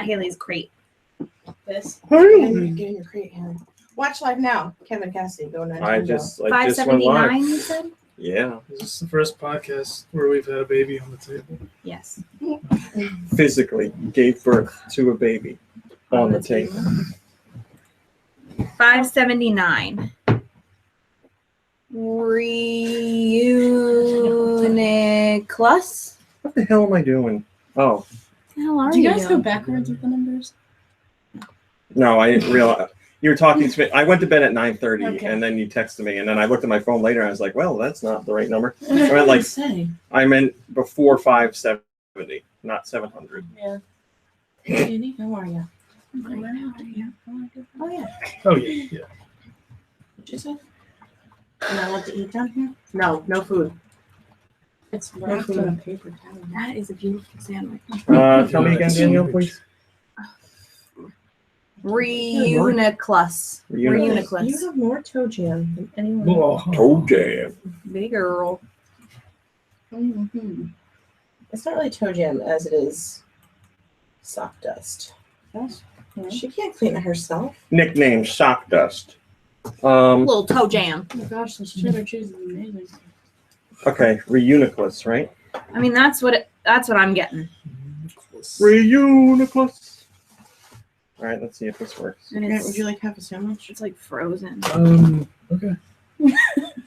Haley's crate. This. Hey. Get in your crate, Haley. Watch live now. Kevin Cassidy, GoNintendo. I just went 579, live. you said? Yeah. Is this the first podcast where we've had a baby on the table? Yes. Physically gave birth to a baby on the table. 579. Reuniclus? What the hell am I doing? Oh, How are Do you you? guys go backwards with the numbers? no, I didn't realize. You were talking to me. I went to bed at 9:30, Okay. and then you texted me, and then I looked at my phone later, and I was like, well, that's not the right number. I meant like- say. I meant before 570, not 700. Yeah. Hey, Judy, how are you? Oh, yeah. Oh, yeah. Oh, yeah. What you said? Am I allowed to eat down here? No, no food. It's wrapped in a paper towel. That is a beautiful sandwich. Tell me again, Danielle, please. Reuniclus. You Reuniclus. have more toe jam than anyone else. Whoa. Toe jam. Big girl. Mm-hmm. It's not really toe jam as it is sock dust. She can't clean it herself. Nickname Sock Dust. Little toe jam. Oh my gosh, this cheddar cheese is amazing. Okay, Reuniclus, right? I mean, that's what I'm getting. Reuniclus. All right, let's see if this works. And Grant, it's, would you like half a sandwich? it's like frozen. Okay.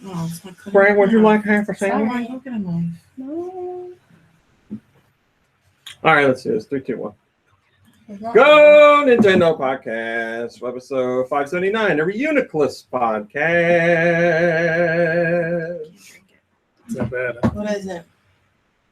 Oh, it's not cutting Frank, it would you down. like half a It's not sandwich? right. Look at a knife. No. All right, let's do this. 3, 2, 1. Go Nintendo Podcast, episode 579, the Reuniclus Podcast. It's not bad. Huh? What is it?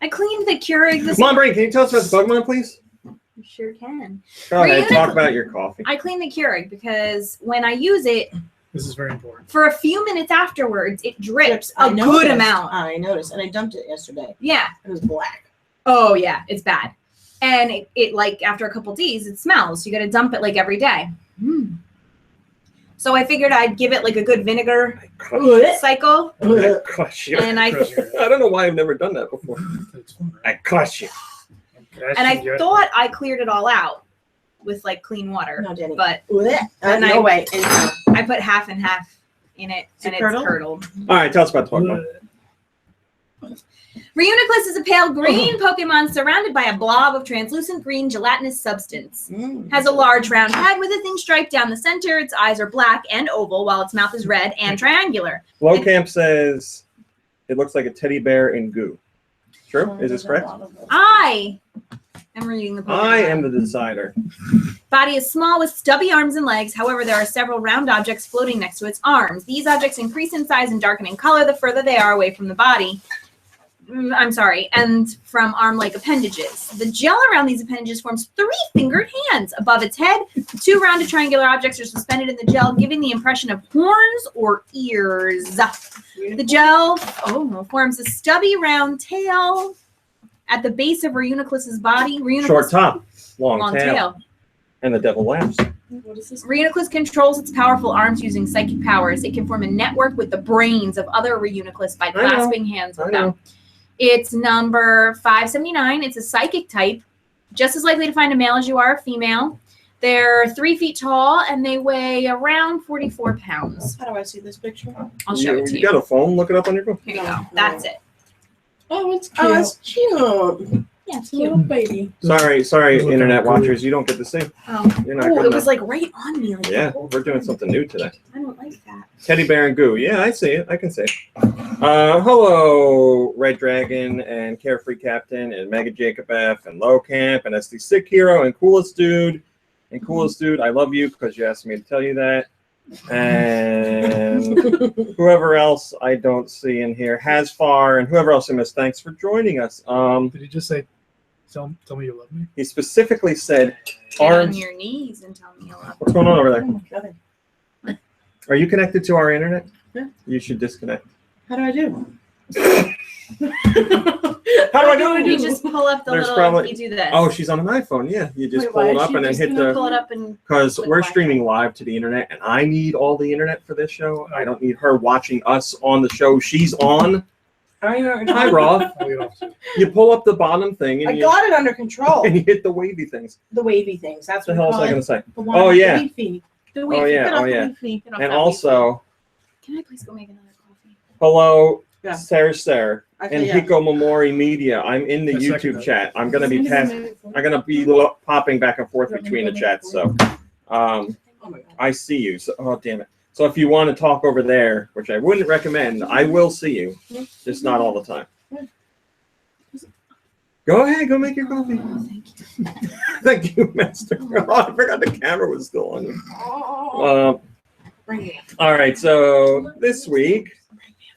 I cleaned the Keurig this Come on, Brady, can you tell us about the Pokemon, please? You sure can. Go ahead, Reuniclus- talk about your coffee. I cleaned the Keurig because when I use it, This is very important. for a few minutes afterwards, it drips I a good noticed. amount. I noticed, and I dumped it yesterday. Yeah. It was black. Oh, yeah. It's bad. And it like, after a couple days, it smells. You got to dump it, like, every day. So I figured I'd give it, like, a good vinegar cycle. I crush you. And I don't know why I've never done that before. It's fun, I right? crush you. thought I cleared it all out with, like, clean water. No, Jenny. But And I- no way. I put half and half in it, Is it and curdled? it's curdled. All right, tell us about the Pokemon. Reuniclus is a pale green Pokemon surrounded by a blob of translucent green gelatinous substance. Has a large round head with a thin stripe down the center. Its eyes are black and oval, while its mouth is red and triangular. Lowcamp says it looks like a teddy bear in goo. True? Is this correct? I am reading the Pokemon. I am the decider. Body is small with stubby arms and legs. However, there are several round objects floating next to its arms. These objects increase in size and darken in color the further they are away from the body. And from arm-like appendages. The gel around these appendages forms 3 fingered hands. Above its head, 2 rounded triangular objects are suspended in the gel, giving the impression of horns or ears. The gel forms a stubby round tail at the base of Reuniclus's body. Short top, long tail. tail. And the devil laughs. What is this? Reuniclus controls its powerful arms using psychic powers. It can form a network with the brains of other Reuniclus by I know. clasping hands with I them. know. It's number 579. It's a psychic type, just as likely to find a male as you are a female. They're 3 feet tall and they weigh around 44 pounds. How do I see this picture? I'll show it to You you. got a phone? Look it up on your phone. Here you No, go. That's it. Oh, it's cute. Oh, it's cute. Yeah, it's Little cute. baby. Sorry, Look internet up. watchers. You don't get to see. Oh, You're not oh good it was enough. like right on me. Like Yeah, the whole we're doing time. something new today. I don't like that. Teddy bear and goo. Yeah, I see it. I can see it. Hello, Red Dragon and Carefree Captain and Mega Jacob F and Low Camp and SD Sick Hero and Coolest Dude. And Coolest Dude, I love you because you asked me to tell you that. And whoever else I don't see in here, Hasfar, and whoever else I missed, thanks for joining us. Did he just say, tell me you love me? He specifically said, Get on arms. your knees and tell me you love What's going on over Oh there? my God. Are you connected to our internet? Yeah. You should disconnect. How do I do? How do I do You it? just pull up the There's little. probably- You do this. Oh, she's on an iPhone. Yeah, you just Wait, pull why it is up she and then just hit gonna the. pull it up and. Because With we're Wi-Fi. streaming live to the internet, and I need all the internet for this show. I don't need her watching us on the show she's on. I don't even know what you're Hi, talking Rob. I'll get off to. You pull up the bottom thing and I got it under control. and you hit the wavy things. The wavy things. That's What the what hell we was call I going it. to say? The one Oh, with yeah. the wavy. The Oh, wavy. yeah. Get off Oh, the yeah. wavy. Get off And that also, Can I please go make another coffee? hello, Yeah. Sarah, I and feel ya. Hiko Momori Media. I'm in the I second YouTube that. chat. I'm going to be popping back and forth between the chats. So, Oh my god. I see you. So, oh, damn it. So if you want to talk over there, which I wouldn't recommend, I will see you. Just not all the time. Go ahead. Go make your coffee. Thank you. Thank you, Master. Oh, I forgot the camera was still on you. Oh. Bring it. All right. So this week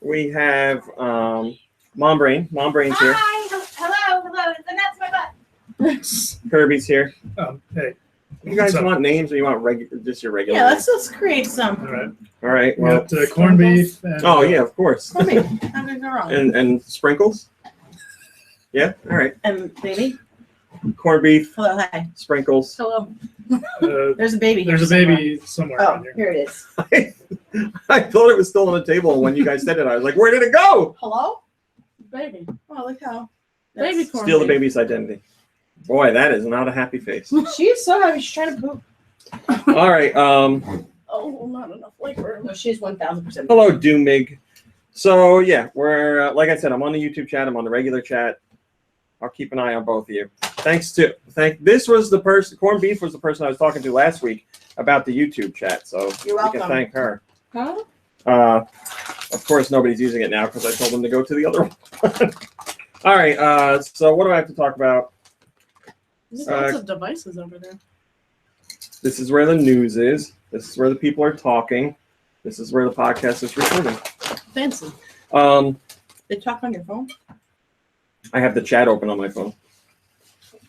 we have Mom Brain. Mom Brain's here. Hi. Hello. And that's my butt. Kirby's here. Hey. You guys So- want names or you want just your regular? Yeah, names? let's create All some. right. All right. We Well. got corned beef. And, Oh yeah, of course. Tell me. How did it go wrong? And sprinkles. Yeah. All right. And baby. Corned beef, Hello. Hi. sprinkles. Hello. Uh, There's a baby here. there's a baby somewhere Oh, around here. here it is. I thought it was still on the table, and when you guys said it, I was like, "Where did it go?" Hello? Baby. Oh, look how. Baby corn. Steal the baby's identity. Boy, that is not a happy face. She's so happy. She's trying to poop. All right. Oh, not enough flavor. No, she's 1000%. Hello, Doomig. So yeah, we're like I said, I'm on the YouTube chat. I'm on the regular chat. I'll keep an eye on both of you. This was the person. Corned beef was the person I was talking to last week about the YouTube chat. So You're we can welcome. thank her. Huh? Of course, nobody's using it now because I told them to go to the other one. All right. So what do I have to talk about? There's lots of devices over there. This is where the news is. This is where the people are talking. This is where the podcast is recording. Fancy. They talk on your phone? I have the chat open on my phone.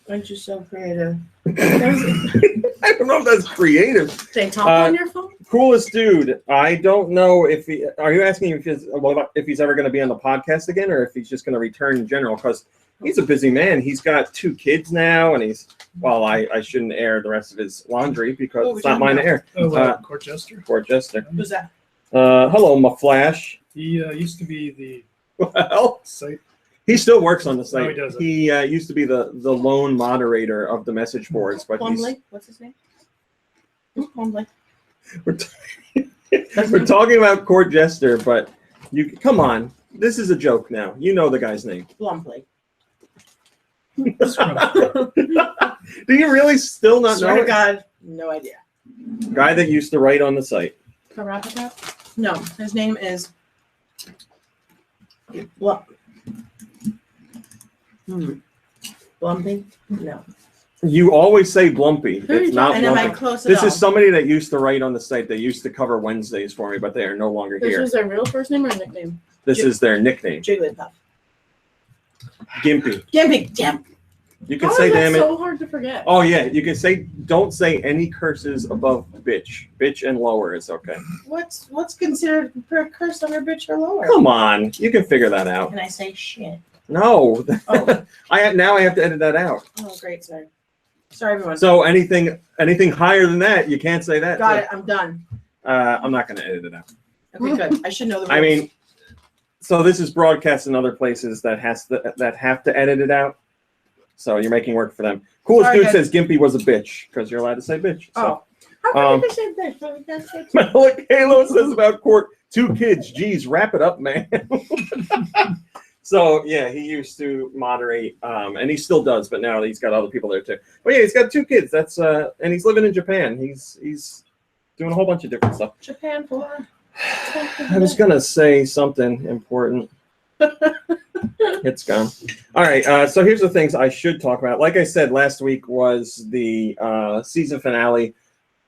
Aren't you so creative? I don't know if that's creative. They talk Uh, on your phone? Coolest dude. I don't know if he. Are you asking if he's ever going to be on the podcast again, or if he's just going to return in general? Because he's a busy man. He's got 2 kids now, and he's. Well, I shouldn't air the rest of his laundry because What it's were not you mine to talking air. Oh, Court Jester. Poor Jester. Who's that? Hello, my Flash. He used to be the Well, site. he still works on the site. No, he doesn't. He used to be the lone moderator of the message boards, but he's. Plumley? What's his name? Who's Plumley? We're, we're talking about Court Jester, but you come on. This is a joke now. You know the guy's name. Plumley. Do you really still not Swear know to it? God, no idea. Guy that used to write on the site. Karapaka? No, his name is. What? Blumpy? No. You always say Blumpy. Who are you It's not And am I Blumpy. close at This all? is somebody that used to write on the site. They used to cover Wednesdays for me, but they are no longer This here. was their real first name or nickname? This is their nickname. Jigglypuff. Gimpy. Gimpy. Damn. You can How say is that damn it. so hard to forget? Oh yeah, you can say don't say any curses above bitch. Bitch and lower is okay. What's considered a curse under bitch or lower? Come on, you can figure that out. Can I say shit? No, Oh. I have to edit that out. Oh, great. Sorry. Sorry, everyone. So anything higher than that, you can't say that. Got it. I'm done. I'm not going to edit it out. Okay, good. I should know the rules. I mean, so this is broadcast in other places that have to edit it out. So you're making work for them. Coolest Sorry, dude guys. says Gimpy was a bitch because you're allowed to say bitch. So. Oh. How Um, can you say bitch, but we can't say Like Halo says about Court, 2 kids. Geez, wrap it up, man. So yeah, he used to moderate, and he still does, but now he's got other people there too. But yeah, he's got 2 kids. That's and he's living in Japan. He's doing a whole bunch of different stuff. Japan for. I was gonna say something important. It's gone. All right. So here's the things I should talk about. Like I said, last week was the season finale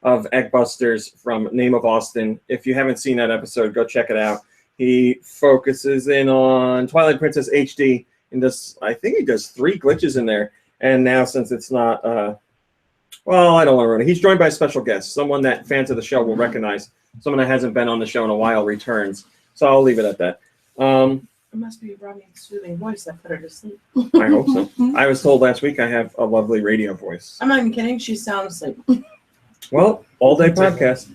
of Eggbusters from Name of Austin. If you haven't seen that episode, go check it out. He focuses in on Twilight Princess HD and does, I think he does 3 glitches in there. And now since it's not, well, I don't want to ruin it. He's joined by a special guest, someone that fans of the show will recognize. Someone that hasn't been on the show in a while returns. So I'll leave it at that. It must be Robbie's soothing voice that put her to sleep. I hope so. I was told last week I have a lovely radio voice. I'm not even kidding. She's sound asleep. Well, all-day podcast.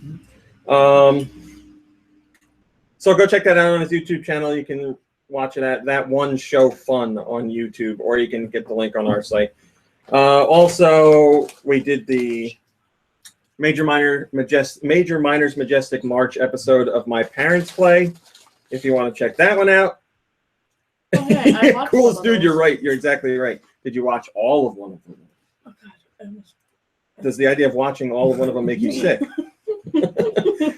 So go check that out on his YouTube channel. You can watch it at That One Show Fun on YouTube, or you can get the link on our site. Also, we did the Major Minors Majestic March episode of My Parents Play. If you want to check that one out. Oh, yeah, I watched Coolest some of dude, those. you're right. You're exactly right. Did you watch all of one of them? Oh, God. I almost- Does the idea of watching all of one of them make you sick?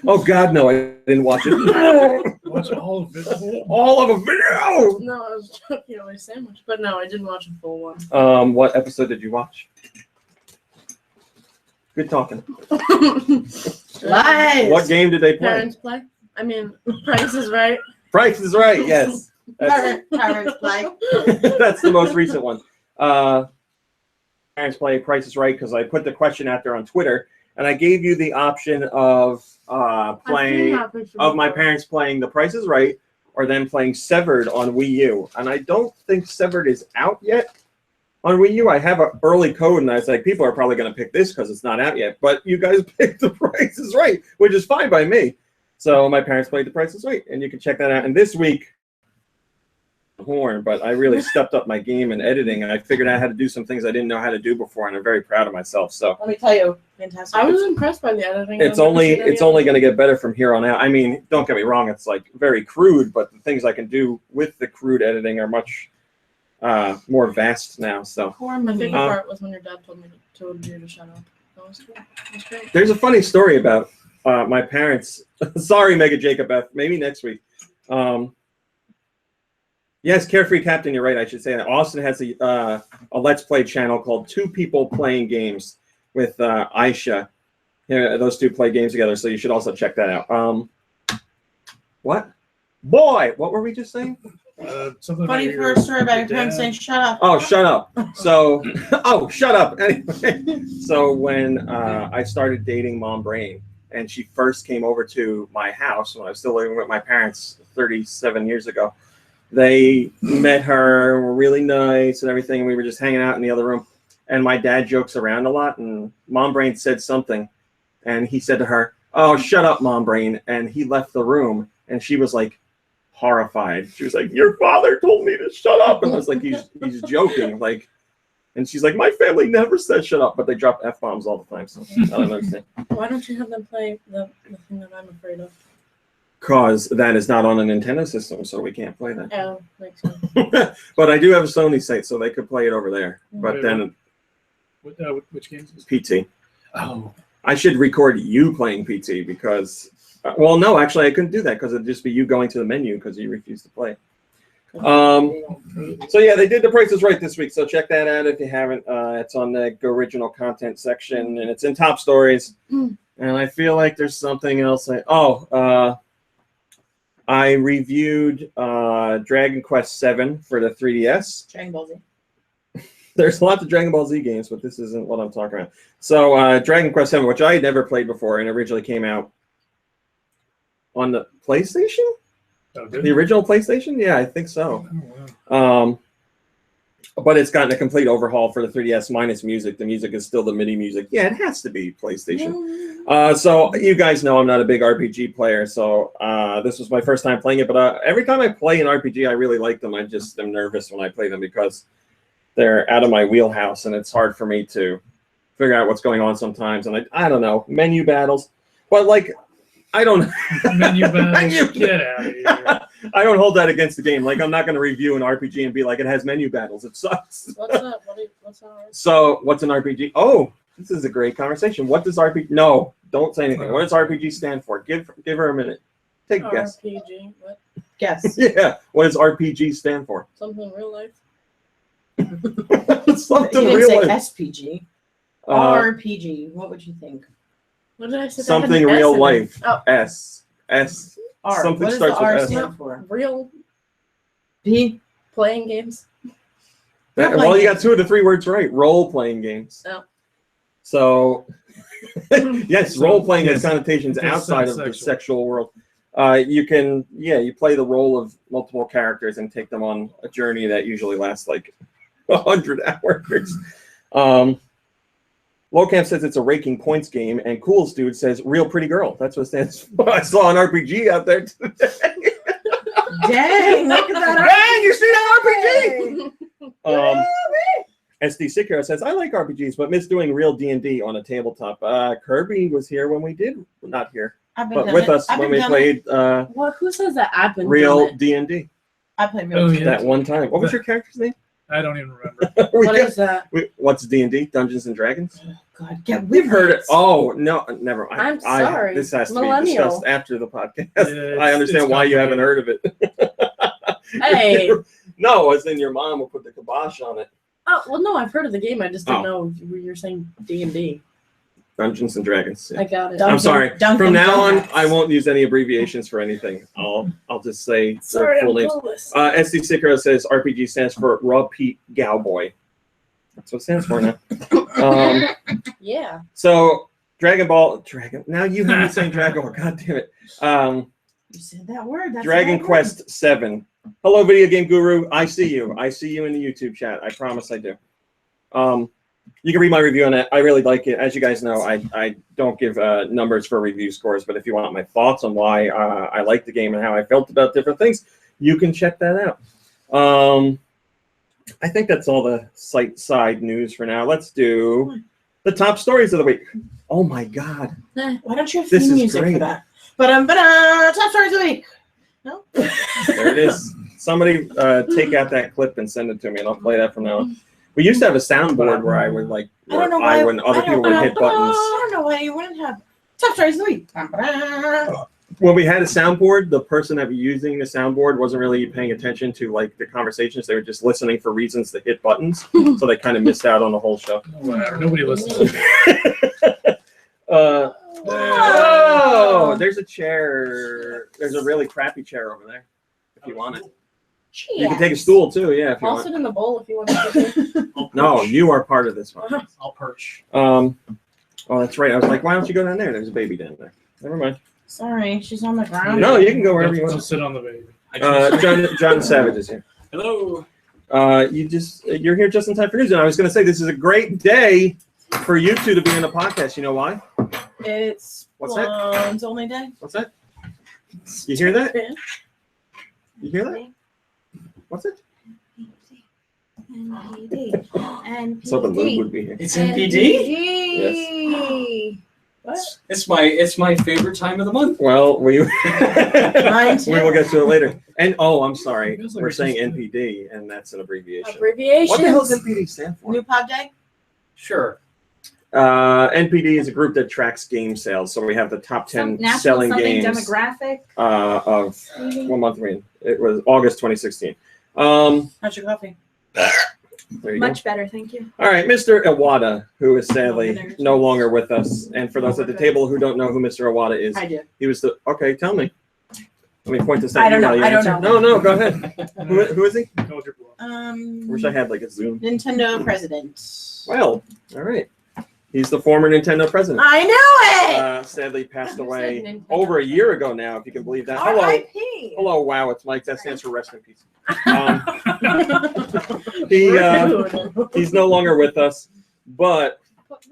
Oh God, no! I didn't watch it. Watch all of it. All of a video. No, I was joking on my sandwich. But no, I didn't watch a full one. What episode did you watch? Good talking. Lies. What game did they play? Parents play? I mean, Price is Right. Price is Right. Yes, Parents play. that's the most recent one. Parents Play Price is Right, because I put the question out there on Twitter, and I gave you the option of playing my parents playing The Price is Right, or them playing Severed on Wii U. And I don't think Severed is out yet on Wii U. I have an early code, and I was like, people are probably going to pick this because it's not out yet. But you guys picked The Price is Right, which is fine by me. So my parents played The Price is Right, and you can check that out. And this week, horn, but I really stepped up my game in editing, and I figured out how to do some things I didn't know how to do before, and I'm very proud of myself. So Let me tell you, fantastic. I was impressed by the editing. it's I've never only seen any it's of only it. going to get better from here on out. I mean, don't get me wrong, it's like very crude, but the things I can do with the crude editing are much more vast now. So My favorite part was when your dad told you to shut up. That was cool. That was great. there's a funny story about my parents. Sorry, Mega Jacob F. Maybe next week. Yes, Carefree Captain, you're right. I should say that. Austin has a Let's Play channel called Two People Playing Games with Aisha. Yeah, those two play games together, so you should also check that out. What? Boy, what were we just saying? Something Funny about your- first story about your dad. parents saying shut up. Oh, shut up. So, oh, shut up. Anyway, so when I started dating Mom Brain, and she first came over to my house when I was still living with my parents 37 years ago, they met her, were really nice and everything. We were just hanging out in the other room. And my dad jokes around a lot. And Mom Brain said something. And he said to her, "Oh, shut up, Mom Brain." And he left the room. And she was like horrified. She was like, "Your father told me to shut up." And I was like, he's joking. Like, and she's like, "My family never said shut up," but they drop F-bombs all the time. So I don't understand. Why don't you have them play the thing that I'm afraid of? Because that is not on a Nintendo system, so we can't play that. Yeah, makes sense. But I do have a Sony site, so they could play it over there. But Wait, then which games? Is PT. Oh, I should record you playing PT because, well, no, actually, I couldn't do that because it'd just be you going to the menu because you refused to play. So yeah, they did The Price is Right this week, so check that out if you haven't. It's on the Go Original Content section, and it's in Top Stories. And I feel like there's something else. I reviewed Dragon Quest VII for the 3DS. Dragon Ball Z. There's lots of Dragon Ball Z games, but this isn't what I'm talking about. So Dragon Quest VII, which I had never played before, and originally came out on the PlayStation? oh did The it? original PlayStation? Yeah, I think so. Oh, wow. But it's gotten a complete overhaul for the 3DS minus music. The music is still the MIDI music. Yeah, it has to be PlayStation. So you guys know I'm not a big RPG player, so this was my first time playing it. But every time I play an RPG, I really like them. I just am nervous when I play them because they're out of my wheelhouse, and it's hard for me to figure out what's going on sometimes. And I don't know, menu battles. But like, I don't Menu battles. Menu- Get out of here. I don't hold that against the game. Like, I'm not going to review an RPG and be like, it has menu battles. It sucks. What's that? What's that? So, what's an RPG? Oh, this is a great conversation. What does RPG? No, don't say anything. What does RPG stand for? Give her a minute. Take a guess. RPG. What? Guess. Yeah. What does RPG stand for? Something real life? Something You didn't real say life. SPG. Uh, RPG. What would you think? What did I say? something real life. Oh. S. R. Something What does starts the R with S. stand for? Real P. playing games. Well, you got 2 of the 3 words right. Role-playing games. Oh. So, yes, So, role-playing yes, has connotations it does outside sound of the sexual. sexual world. You play the role of multiple characters and take them on a journey that usually lasts like 100 hours. Lowcamp says it's a raking points game, and Coolest Dude says real pretty girl. That's what it stands for. I saw an RPG out there today. Dang, look at that. Dang, you see that RPG? SD Sikiro says, I like RPGs, but miss doing real D&D on a tabletop. Kirby was here when we did, not here, but with us when we played What? Who says that? I've been real doing it. D&D I played real. Oh, yeah. that one time. What was your character's name? I don't even remember. What is that? What's D&D? Dungeons and Dragons? Oh, God, get We've with heard it. Oh, no, never. I'm sorry. This has to be Millennial. discussed after the podcast. Yeah, I understand it's why you haven't heard of it. Hey. No, as in your mom will put the kibosh on it. Oh well, no, I've heard of the game. I just didn't Oh. know you're saying D&D. Dungeons and Dragons. Yeah. I got it. Dungeon- I'm sorry. Dunkin' From now on, Donuts. I won't use any abbreviations for anything. I'll just say Sorry, their full I'm names. clueless. SD Sikiro says RPG stands for Raw Pete Cowboy. That's what it stands for now. Yeah. So Dragon. Now you have me saying Dragon Ball. God damn it. You said that word. That's Dragon the right Quest 7. Hello, video game guru. I see you. I see you in the YouTube chat. I promise I do. You can read my review on it. I really like it. As you guys know, I don't give numbers for review scores, but if you want my thoughts on why I like the game and how I felt about different things, you can check that out. I think that's all the side news for now. Let's do the top stories of the week. Oh my God. word. Why don't you have This theme is music great. for that? Top stories of the week. No. There it is. Somebody take out that clip and send it to me, and I'll play that from now on. We used to have a soundboard where I would I don't know why. when other people would hit buttons. I don't know why you wouldn't have top stories of the week. When we had a soundboard, the person that was using the soundboard wasn't really paying attention to like the conversations. They were just listening for reasons to hit buttons, so they kind of missed out on the whole show. Whatever. Nobody listens. Oh, there's a chair. There's a really crappy chair over there. If you want it, you can take a stool too. Yeah, if you I'll want. sit in the bowl if you want to. No, you are part of this one. I'll perch. Oh, that's right. I was like, why don't you go down there? There's a baby down there. Never mind. Sorry, she's on the ground. No, you can go wherever you Don't want. sit on the baby. John Savage is here. Hello. You're here just in time for news. And I was going to say this is a great day for you two to be in a podcast. You know why? It's What's that? Blonde's only day. What's that? You hear that? You hear that? What's it? NPD. So the Lube would be here. It's NPD. What? It's my favorite time of the month. Well, we Mine too. we will get to it later. And I'm sorry, Feels like we're we're saying supposed to- NPD, and that's an abbreviation. Abbreviations. What the hell does NPD stand for? New Pop Day. Sure. NPD is a group that tracks game sales. So we have the top 10 National selling something games demographic. of what month are we in? It was August 2016. How's your coffee? There you go. Much better, thank you. All right, Mr. Iwata, who is sadly no longer with us. And for those at the table who don't know who Mr. Iwata is, I do. he was the. Okay, tell me. Let me point this I out. don't know. while you I don't answer. know. No, go ahead. Who is he? Hold your bluff. I wish I had like a Zoom. Nintendo president. Well, all right. He's the former Nintendo president. I knew it. Sadly passed Who said away Nintendo over a year ago now, if you can believe that. Hello. R.I.P. Hello, wow, it's Mike. That stands for rest in peace. He's no longer with us, but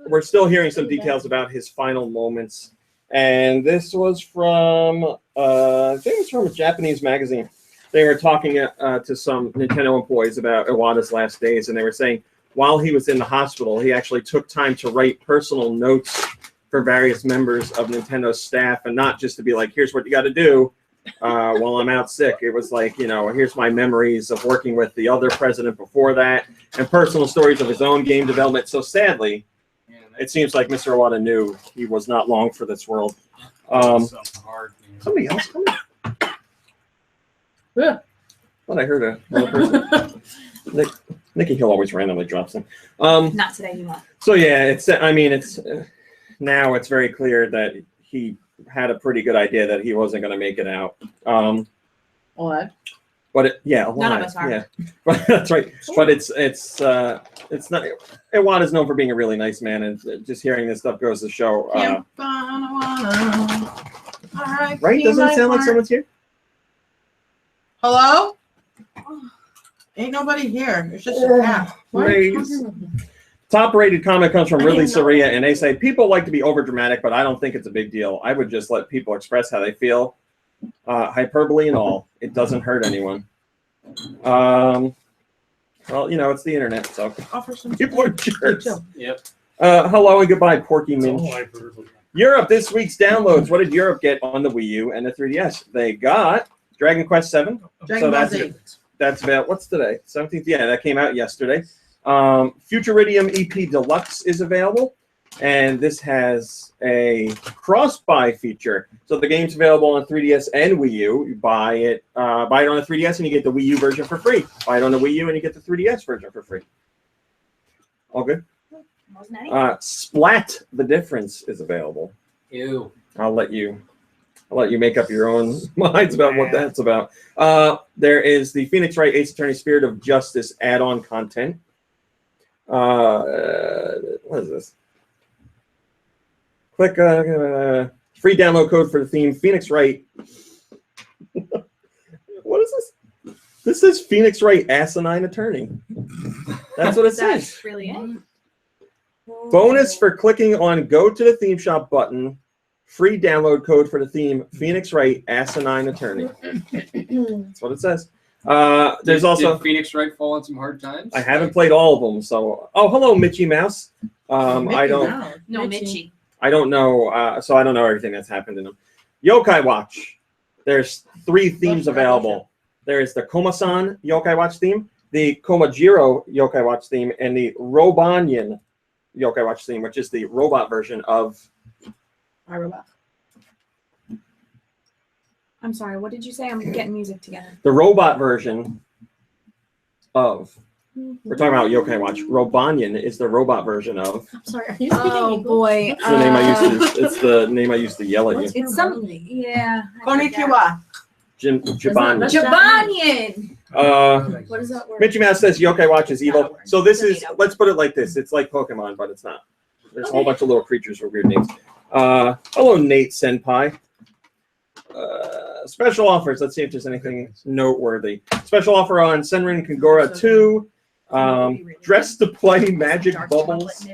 we're still hearing some details about his final moments. And this was from, I think it was from a Japanese magazine. They were talking to some Nintendo employees about Iwata's last days, and they were saying while he was in the hospital, he actually took time to write personal notes for various members of Nintendo's staff, and not just to be like, here's what you got to do while I'm out sick. It was like, here's my memories of working with the other president before that, and personal stories of his own game development. So sadly, it seems like Mr. Iwata knew he was not long for this world. So hard, man. Somebody else coming? Yeah. Thought I heard another person. Nikki Hill always randomly drops in. Not today, you won't. So yeah, it's now it's very clear that he had a pretty good idea that he wasn't going to make it out. What? But None of us are. Yeah, but that's right. But it's not. Iwata's known for being a really nice man, and just hearing this stuff goes to show. Right? Doesn't it sound like someone's here? Hello? Ain't nobody here. It's just a cat. Praise. Top-rated comment comes from Ridley Soria, and they say, people like to be overdramatic, but I don't think it's a big deal. I would just let people express how they feel. Hyperbole and all. It doesn't hurt anyone. Well, it's the internet, so Offer some. people are jerks. Yep. Hello and goodbye, Porky It's all Minch. hyperbole. Europe, this week's downloads. What did Europe get on the Wii U and the 3DS? They got Dragon Quest VII. Dragon Ball that's Z. good. That's about, what's today? 17th? Yeah, that came out yesterday. Futuridium EP Deluxe is available. And this has a cross-buy feature. So the game's available on 3DS and Wii U. You buy it on the 3DS and you get the Wii U version for free. Buy it on the Wii U and you get the 3DS version for free. All good? Wasn't any? Splat the Difference is available. Ew. I'll let you make up your own minds about what that's about. There is the Phoenix Wright Ace Attorney Spirit of Justice add-on content. What is this? Click free download code for the theme Phoenix Wright. What is this? This is Phoenix Wright Asinine Attorney. That's what it says. That's really it. Bonus for clicking on Go to the Theme Shop button. Free download code for the theme Phoenix Wright Asinine Attorney. That's what it says. There's also Did Phoenix Wright fall on some hard times? I haven't played all of them, so hello Mitchy Mouse. I don't know, so I don't know everything that's happened in them. Yokai Watch. There's 3 themes available. There's the Koma-san Yokai Watch theme, the Komajiro Yokai Watch theme, and the Robanyan Yokai Watch theme, which is the robot version of iRobot. I'm sorry, what did you say? I'm getting music together. the robot version of. We're talking about Yokai Watch. Robanyan is the robot version of. I'm sorry. Are you speaking Oh English? boy. It's the name I used to. It's the name I used to yell at you. It's some. Yeah. Konnichiwa. Jiban. Japan. What is that word? Mitchy Mouse says Yokai Watch is evil. So this is, let's put it like this. It's like Pokemon, but it's not. There's a whole bunch of little creatures with weird names. Hello, Nate Senpai. Special offers. Let's see if there's anything noteworthy. Special offer on Senran Kagura 2. Dress to play Magic Bubbles.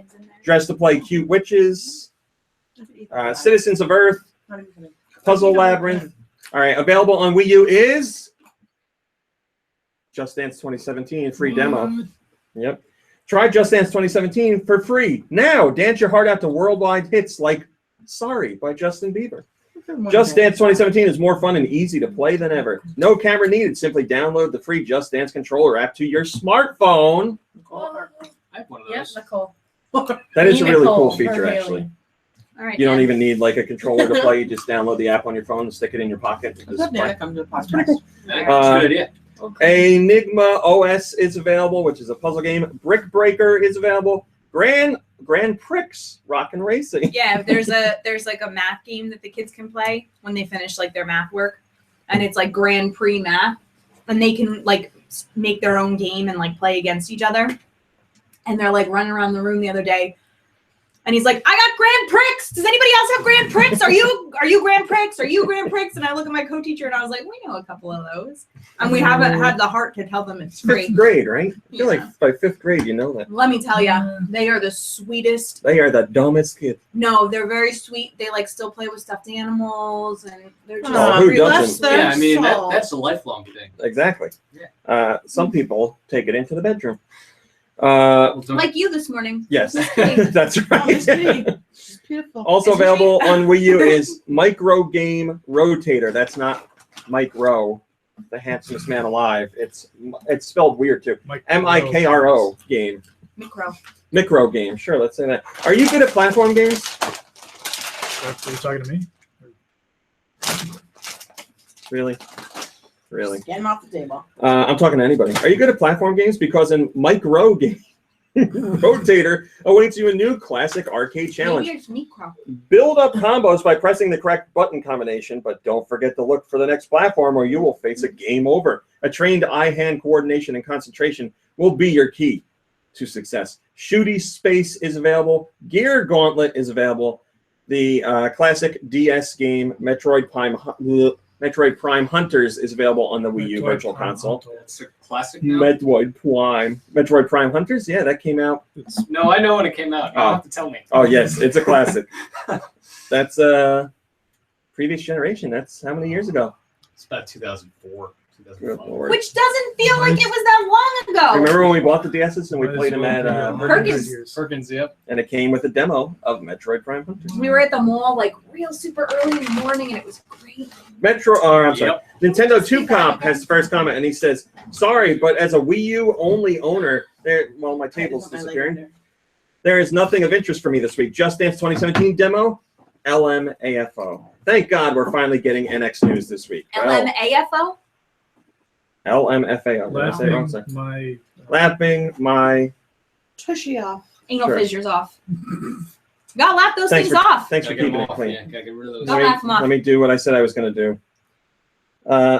Dress to play Cute Witches. Citizens of Earth. Puzzle Labyrinth. All right, available on Wii U is Just Dance 2017 free demo. Yep. Try Just Dance 2017 for free. Now, dance your heart out to worldwide hits like Sorry by Justin Bieber. Just Dance 2017 is more fun and easy to play than ever. No camera needed. Simply download the free Just Dance controller app to your smartphone. I have one of Yes, those. Nicole. That is a really Nicole, cool feature, for actually. All right. You don't even need like a controller to play. You just download the app on your phone and stick it in your pocket. What's up, Nana? Come to the pretty podcast. cool. That's a good idea. Enigma OS is available, which is a puzzle game. Brick Breaker is available. Grand Prix Rock and Racing. Yeah, there's like a math game that the kids can play when they finish like their math work, and it's like Grand Prix math, and they can like make their own game and like play against each other. And they're like running around the room the other day, and he's like, "I got Grand Prix. Does anybody else have Grand Prix? Are you Grand Prix? Are you Grand Prix?" And I look at my co-teacher and I was like, "We know a couple of those," and we haven't had the heart to tell them it's free. 5th grade, right? I feel Yeah. like by 5th grade, you know that. Let me tell you, they are the sweetest. They are the dumbest kids. No, they're very sweet. They like still play with stuffed animals, and they're just Oh, who really doesn't? sweet. Yeah, I mean, that's a lifelong thing. Exactly. Yeah. Some people take it into the bedroom. Well, don't- Like you this morning. Yes, Just that's It's right. beautiful. Also Is it available on Wii U is Micro Game Rotator. That's not Mike Rowe, the handsomest man alive. It's spelled weird too. Mikro game. Micro game. Sure, let's say that. Are you good at platform games? Are you talking to me? Really? Really? Get him off the table. I'm talking to anybody. Are you good at platform games? Because in Micro Game Rotator awaits you a new classic arcade challenge. Maybe it's micro. Build up combos by pressing the correct button combination, but don't forget to look for the next platform or you will face a game over. A trained eye-hand coordination and concentration will be your key to success. Shooty Space is available. Gear Gauntlet is available. The classic DS game Metroid Prime Hunters is available on the Wii U Virtual Console. It's a classic now. Metroid Prime Hunters, yeah, that came out. No, I know when it came out. You don't have to tell me. Oh yes, it's a classic. That's previous generation. That's how many years ago? It's about 2004, Good 2005. Lord. Which doesn't feel like it was that long ago. Remember when we bought the DSs and we Might as played them well at be 100 Perkins. years. Perkins, yep. and it came with a demo of Metroid Prime Hunters. We were at the mall like real super early in the morning, and it was great. I'm sorry. Yep. Nintendo 2 Comp has the first comment, and he says, "Sorry, but as a Wii U only owner, my table's disappearing. There is nothing of interest for me this week. Just Dance 2017 demo, LMAFO. Thank God we're finally getting NX news this week. LMAFO. LMFAO. Did I say it wrong? Sorry. Lapping my Tushy off. Anal Sure. fissures off. Gotta lap those Thanks things off. Thanks for Gotta get keeping them it off, clean. yeah, gotta get rid of those. Don't laugh them off. Let me do what I said I was going to do.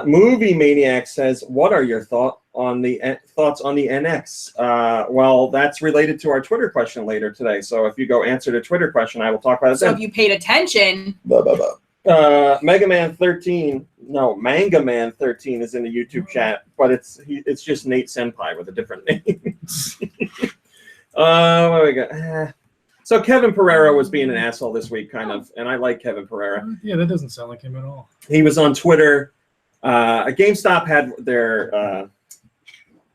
Movie Maniac says, "What are your thoughts on the NX?" Well, that's related to our Twitter question later today. So if you go answer the Twitter question, I will talk about it So then. if you paid attention, Manga Man 13 is in the YouTube chat, but it's just Nate Senpai with a different name. What do we got? So Kevin Pereira was being an asshole this week, kind of, and I like Kevin Pereira. Yeah, that doesn't sound like him at all. He was on Twitter. GameStop had their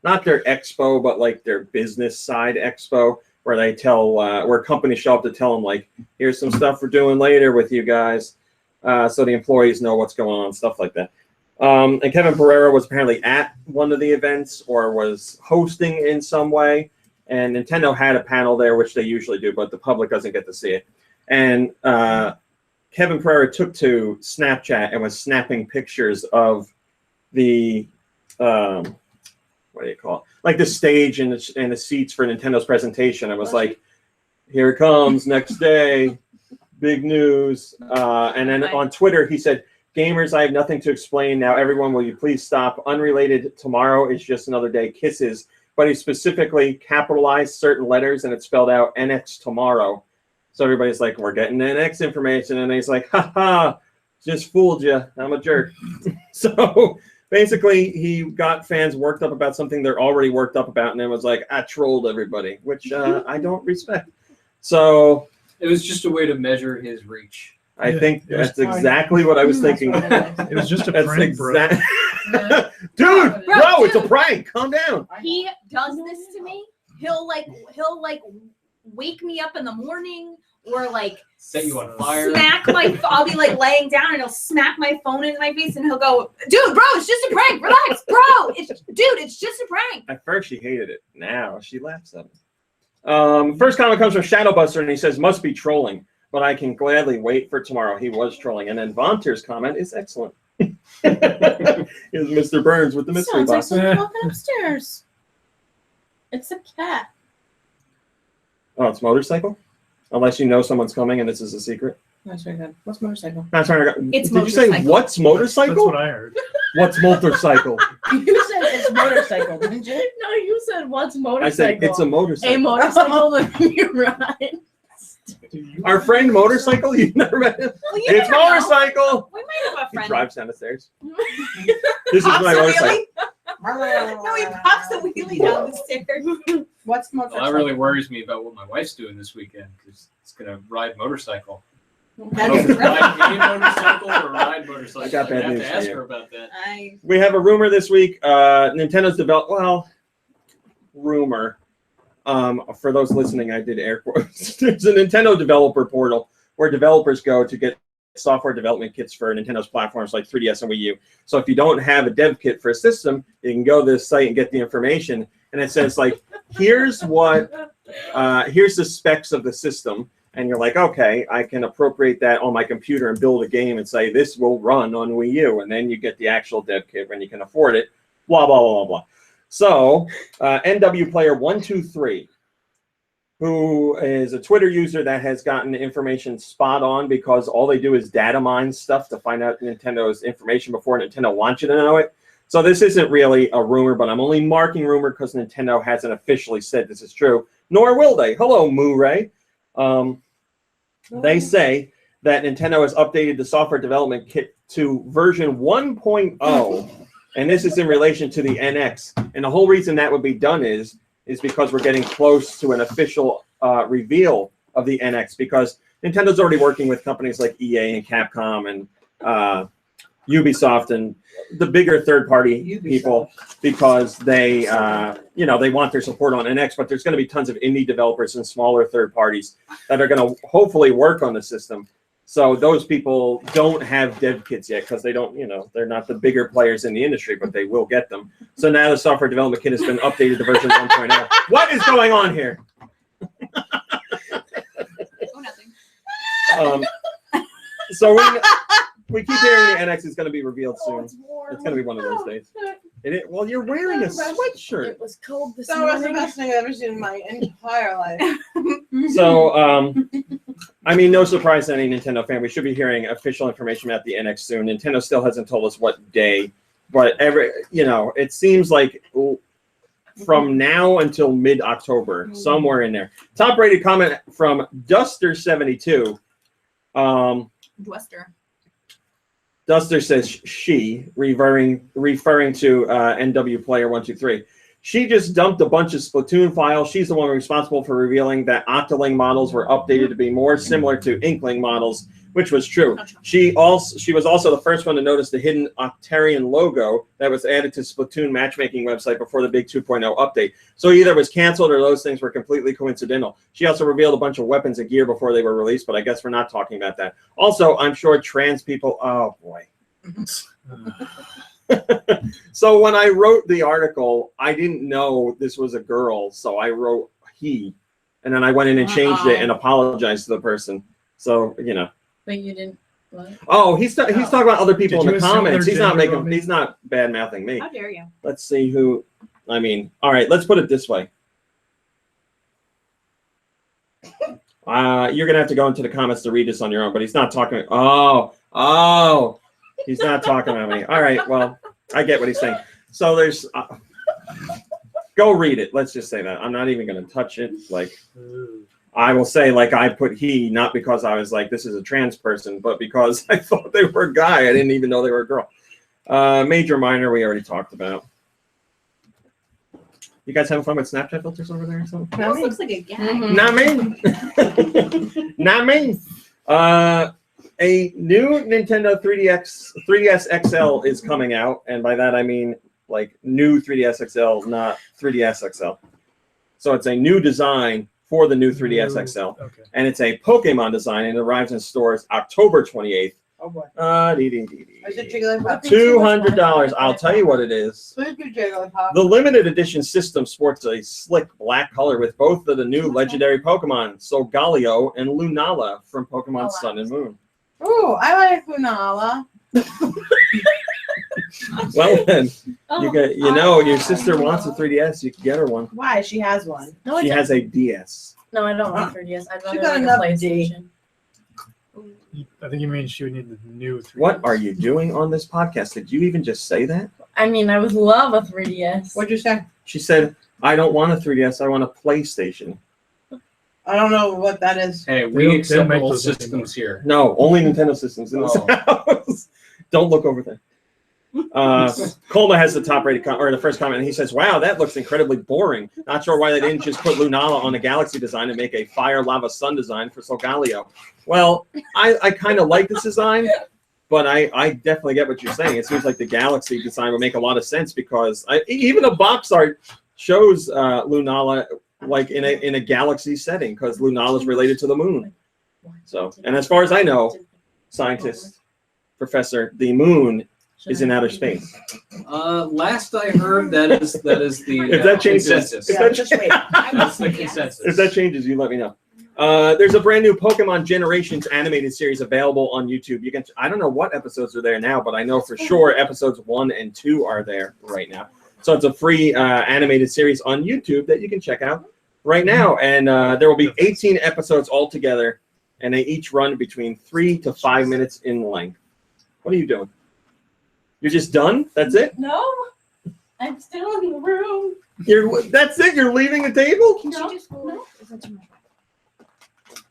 not their expo, but like their business side expo, where they tell where companies show up to tell them like, here's some stuff we're doing later with you guys, so the employees know what's going on, stuff like that. And Kevin Pereira was apparently at one of the events or was hosting in some way, and Nintendo had a panel there, which they usually do, but the public doesn't get to see it. And Kevin Pereira took to Snapchat and was snapping pictures of the what do you call it? Like the stage and the seats for Nintendo's presentation. It was like, here it comes, next day, big news. And then on Twitter, he said, "Gamers, I have nothing to explain now. Everyone, will you please stop? Unrelated, tomorrow is just another day. Kisses." But he specifically capitalized certain letters and it spelled out NX tomorrow. So everybody's like, we're getting NX information. And he's like, ha, just fooled you. I'm a jerk. So basically, he got fans worked up about something they're already worked up about. And then was like, I trolled everybody, which I don't respect. So It was just a way to measure his reach. I think that's exactly what I was thinking. It was just a That's prank, bro. Dude, Bro, it's a prank. Calm down. he does this to me. He'll wake me up in the morning or like Set you on fire. smack my. I'll be like laying down and he'll smack my phone in my face and he'll go, "Dude, bro, it's just a prank. Relax, bro. It's just a prank." At first, she hated it. Now she laughs at it. First comment comes from Shadowbuster, and he says, "Must be trolling, but I can gladly wait for tomorrow." He was trolling. And then Vonter's comment is excellent. Is Mr. Burns with the mystery Sounds like box. someone walking upstairs. It's a cat. Oh, it's motorcycle? Unless you know someone's coming and this is a secret. That's very good. What's motorcycle? No, sorry, It's did you say motorcycle. what's That's motorcycle? what I heard. What's motorcycle? You said it's motorcycle, didn't you? No, you said what's I motorcycle? said it's a motorcycle. a motorcycle that you ride. Our friend Motorcycle? You've never met him? Well, you It's never know. motorcycle! We might have a He friend. drives down the stairs. This is Pops my a motorcycle. wheelie. No, he pops a wheelie down the stairs. What's Well, motorcycle? that really worries me about what my wife's doing this weekend because it's gonna ride motorcycle. That's Ride right. a motorcycle or ride motorcycle. I got bad have news to for ask you. her about that. We have a rumor this week. Nintendo's rumor. For those listening, I did air quotes. There's a Nintendo developer portal where developers go to get software development kits for Nintendo's platforms like 3DS and Wii U. So if you don't have a dev kit for a system, you can go to this site and get the information. And it says like, here's the specs of the system. And you're like, okay, I can appropriate that on my computer and build a game and say this will run on Wii U. And then you get the actual dev kit when you can afford it, blah, blah, blah, blah. So NW Player 123, who is a Twitter user that has gotten information spot on because all they do is data mine stuff to find out Nintendo's information before Nintendo wants you to know it. So this isn't really a rumor, but I'm only marking rumor because Nintendo hasn't officially said this is true, nor will they. Hello, Moo-Ray. They say that Nintendo has updated the software development kit to version 1.0, and this is in relation to the NX. And the whole reason that would be done is because we're getting close to an official reveal of the NX, because Nintendo's already working with companies like EA and Capcom and Ubisoft and the bigger third-party people because they, they want their support on NX, but there's going to be tons of indie developers and smaller third parties that are going to hopefully work on the system. So those people don't have dev kits yet because they don't, they're not the bigger players in the industry, but they will get them. So now the software development kit has been updated to version 1.0. What is going on here? Oh, nothing. So we keep hearing the NX is going to be revealed soon. It's going to be one of those days. Well, you're wearing a sweatshirt. It was cold this That was the morning. best thing I've ever seen in my entire life. So, no surprise to any Nintendo fan. We should be hearing official information about the NX soon. Nintendo still hasn't told us what day, but it seems like from now until mid-October, somewhere in there. Top-rated comment from Duster72. Duster says she, referring to NW Player 123. She just dumped a bunch of Splatoon files. She's the one responsible for revealing that Octoling models were updated to be more similar to Inkling models, which was true. She was also the first one to notice the hidden Octarian logo that was added to Splatoon matchmaking website before the big 2.0 update. So either it was canceled or those things were completely coincidental. She also revealed a bunch of weapons and gear before they were released, but I guess we're not talking about that. Also, I'm sure trans people, oh boy. So when I wrote the article, I didn't know this was a girl, so I wrote he, and then I went in and changed it and apologized to the person. So But you didn't. What? Oh, he's talking about other people Did in you the assume comments. their He's not gender on me? he's not bad mouthing me. How dare you? Let's see who. All right. Let's put it this way. You're gonna have to go into the comments to read this on your own. But he's not talking. Oh. He's not talking about me. All right. Well, I get what he's saying. So there's. Go read it. Let's just say that. I'm not even going to touch it. I will say, I put he, not because I was like, this is a trans person, but because I thought they were a guy. I didn't even know they were a girl. Major, minor, we already talked about. You guys having fun with Snapchat filters over there or something? That looks like a guy. Not me. Not me. A new Nintendo 3DS XL is coming out, and by that I mean new 3DS XL, not 3DS XL. So it's a new design for the new 3DS XL, and it's a Pokemon design, and it arrives in stores October 28th. Oh boy. Is it Jigglypuff? $200. I'll tell you what it is. Please be Jigglypuff. The limited edition system sports a slick black color with both of the new legendary Pokemon, Solgaleo and Lunala from Pokemon Sun and Moon. Ooh, I like Lunala. Well then, your sister wants a 3DS. You can get her one. Why? She has one. No, She has a DS. No, I don't want 3DS. I'd rather got like a enough PlayStation. I think you mean she would need the new 3DS. What are you doing on this podcast? Did you even just say that? I mean, I would love a 3DS. What'd you say? She said, "I don't want a 3DS. I want a PlayStation." I don't know what that is. Hey, They we don't accept make all those systems here. No, only Nintendo systems in this house. Don't look over there. Colma has the top-rated or the first comment, and he says, "Wow, that looks incredibly boring. Not sure why they didn't just put Lunala on the Galaxy design and make a Fire Lava Sun design for Solgaleo." Well, I kind of like this design, but I definitely get what you're saying. It seems like the Galaxy design would make a lot of sense because even the box art shows Lunala in a Galaxy setting because Lunala is related to the moon. So, and as far as I know, scientist, professor, the moon is in outer space. Last I heard, that is the If that changes, consensus. if that, Just wait. That's the consensus. if that changes, you let me know. There's a brand new Pokemon Generations animated series available on YouTube. I don't know what episodes are there now, but I know for sure episodes 1 and 2 are there right now. So it's a free animated series on YouTube that you can check out right now. And there will be 18 episodes altogether, and they each run between 3 to 5 minutes in length. What are you doing? You're just done? That's it? No, I'm still in the room. That's it? You're leaving the table? No.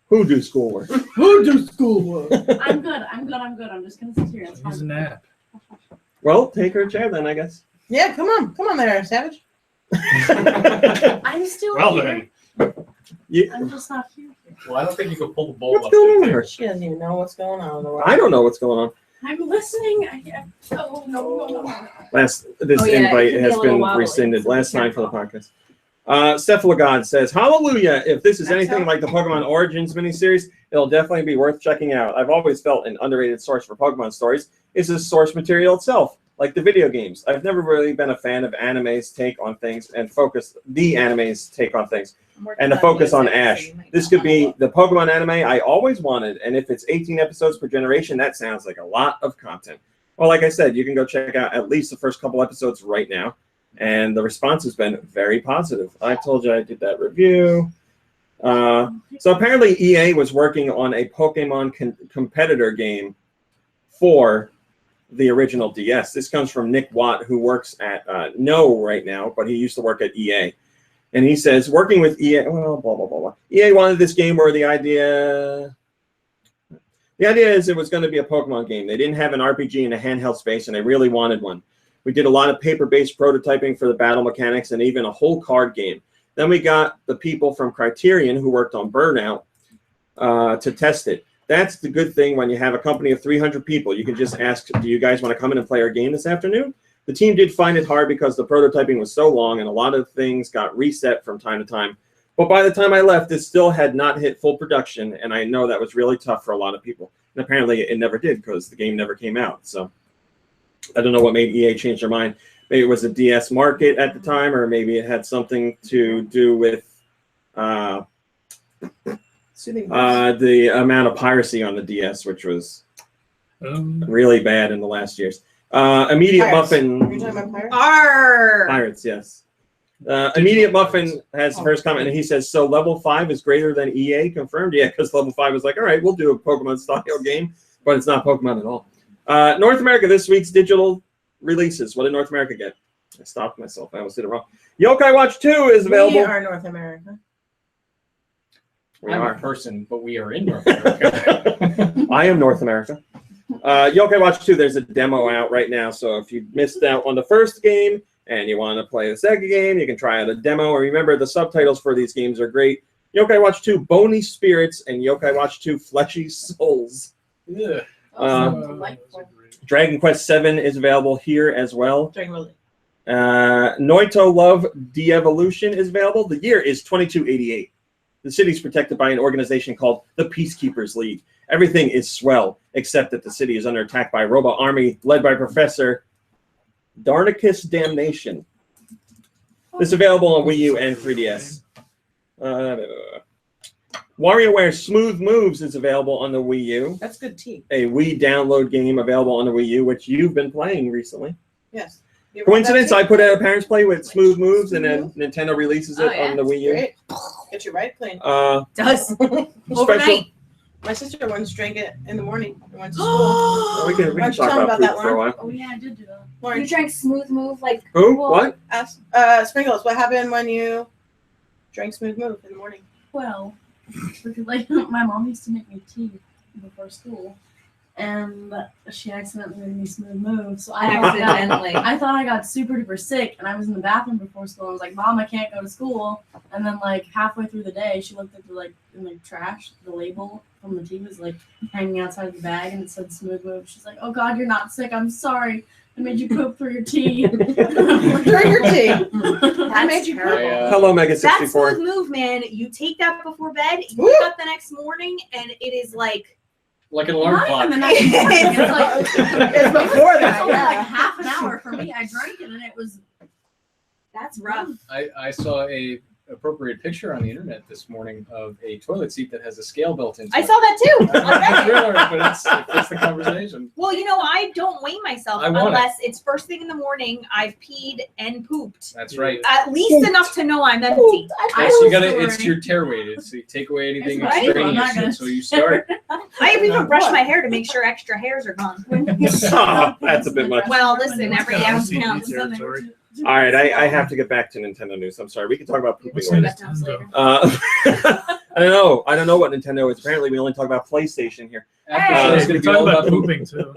Who do schoolwork? Who do schoolwork? I'm good. I'm just gonna sit here. It's Use a fine. nap. Well, take her a chair then, I guess. Yeah, come on there, Savage. I'm still here. I'm just not here. Well, I don't think you could pull the bowl What's up going on there. with her? She doesn't even know what's going on in the world. I don't know what's going on. I'm listening. Oh no. This Oh, yeah, it invite can be has a little been wobbly, rescinded. so Last be time for the careful. podcast. Cephalogod says, "Hallelujah! If this is That's anything how- like the Pokemon Origins miniseries, it'll definitely be worth checking out. I've always felt an underrated source for Pokemon stories is the source material itself, like the video games. I've never really been a fan of anime's take on things and anime's take on things, and the focus on Ash. This could be the Pokemon anime I always wanted, and if it's 18 episodes per generation, that sounds like a lot of content. Well, like I said, you can go check out at least the first couple episodes right now. And the response has been very positive. I told you I did that review. So apparently EA was working on a Pokemon competitor game for the original DS. This comes from Nick Watt, who works at No right now, but he used to work at EA. And he says, working with EA, well, blah, blah, blah, blah. EA wanted this game where the idea is it was going to be a Pokemon game. They didn't have an RPG in a handheld space, and they really wanted one. We did a lot of paper-based prototyping for the battle mechanics and even a whole card game. Then we got the people from Criterion who worked on Burnout to test it. That's the good thing when you have a company of 300 people. You can just ask, do you guys want to come in and play our game this afternoon? The team did find it hard because the prototyping was so long and a lot of things got reset from time to time. But by the time I left, it still had not hit full production, and I know that was really tough for a lot of people. And apparently it never did because the game never came out. So I don't know what made EA change their mind. Maybe it was a DS market at the time, or maybe it had something to do with the amount of piracy on the DS, which was really bad in the last years. Immediate Pirates. Muffin. Are you talking about pirates? Arr! Pirates, yes. Immediate Muffin has the first comment, and he says, so level 5 is greater than EA? Confirmed? Yeah, because level 5 was like, all right, we'll do a Pokemon-style game, but it's not Pokemon at all. North America, this week's digital releases. What did North America get? I stopped myself. I almost did it wrong. Yokai Watch 2 is available. We are North America. We I'm are. a person, but we are in North America. I am North America. Yokai Watch 2, there's a demo out right now, so if you missed out on the first game and you want to play the second game, you can try out a demo. And remember, the subtitles for these games are great. Yokai Watch 2, Bony Spirits, and Yokai Watch 2, Fleshy Souls. Yeah. Dragon Quest VII is available here as well. Dragon Ball Z. Noito Love De-Evolution is available. The year is 2288. The city is protected by an organization called the Peacekeepers League. Everything is swell, except that the city is under attack by a robot army led by Professor Darnicus Damnation. This is available on Wii U and 3DS. WarioWare Smooth Moves is available on the Wii U. That's good tea. A Wii download game available on the Wii U, which you've been playing recently. Yes. You ever had that Coincidence, tea? I put out a Parents Play with Smooth Moves, and then Nintendo releases it Oh, yeah. on the Wii U. Great. Get you right clean. Does Special. overnight. My sister once drank it in the morning and went to school. We can Why don't you talk tell 'em about about poop that, for a while. Oh yeah, I did do that. Lauren, You drank Smooth Move like Who? well, What? ask, Sprinkles, what happened when you drank Smooth Move in the morning? Well, because like my mom used to make me tea before school, and she accidentally made me Smooth Move. So I accidentally. thought I got super duper sick, and I was in the bathroom before school. I was like, "Mom, I can't go to school." And then like halfway through the day, she looked at the in the trash. The label from the tea was like hanging outside of the bag, and it said Smooth Move. She's like, "Oh God, you're not sick. I'm sorry. I made you poop through your tea." Drink your tea. I made you terrible. poop. Hello, Mega That 64. Smooth Move, man. You take that before bed. You Woo! wake up the next morning, and it is like Like an alarm Not clock. even the next morning. It's like It's before It's that, only yeah. like half an hour for me. I drank it, and it was that's rough. I saw a appropriate picture on the internet this morning of a toilet seat that has a scale built into I it. saw that too. I'm not sure, but it fits the conversation. Well, you know, I don't weigh myself I want it. unless it's first thing in the morning. I've peed and pooped. That's right. At least enough to know I'm empty. Yes, you gotta. It's your tear weight. It's you take away anything It's right. I'm not extraneous, gonna- and so you start. I have even brushed my hair to make sure extra hairs are gone. Oh, that's a bit much. Well, listen, every Yeah, ounce OCD counts. territory. All right, I have to get back to Nintendo news. I'm sorry. We can talk about pooping What's later. Nintendo? I don't know. I don't know what Nintendo is. Apparently, we only talk about PlayStation here. After Hey! show, it's We gonna can be all talk about about poop. pooping too.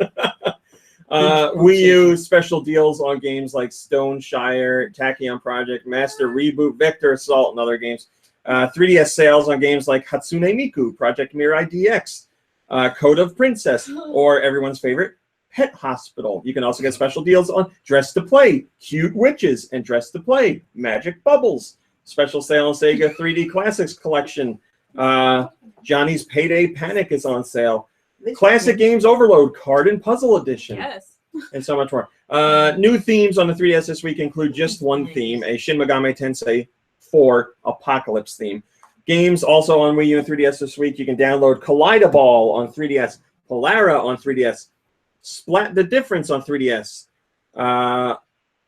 Wii U special deals on games like Stone Shire, Tachyon Project, Master Reboot, Vector Assault, and other games. 3DS sales on games like Hatsune Miku, Project Mirai DX, Code of Princess, or everyone's favorite, Pet Hospital. You can also get special deals on Dress to Play, Cute Witches, and Dress to Play, Magic Bubbles. Special sale on Sega 3D Classics Collection. Johnny's Payday Panic is on sale. Classic Games Overload Card and Puzzle Edition. Yes. And so much more. New themes on the 3DS this week include just one theme, a Shin Megami Tensei 4 Apocalypse theme. Games also on Wii U and 3DS this week. You can download Kaleidoball on 3DS, Polara on 3DS, Splat the Difference on 3DS,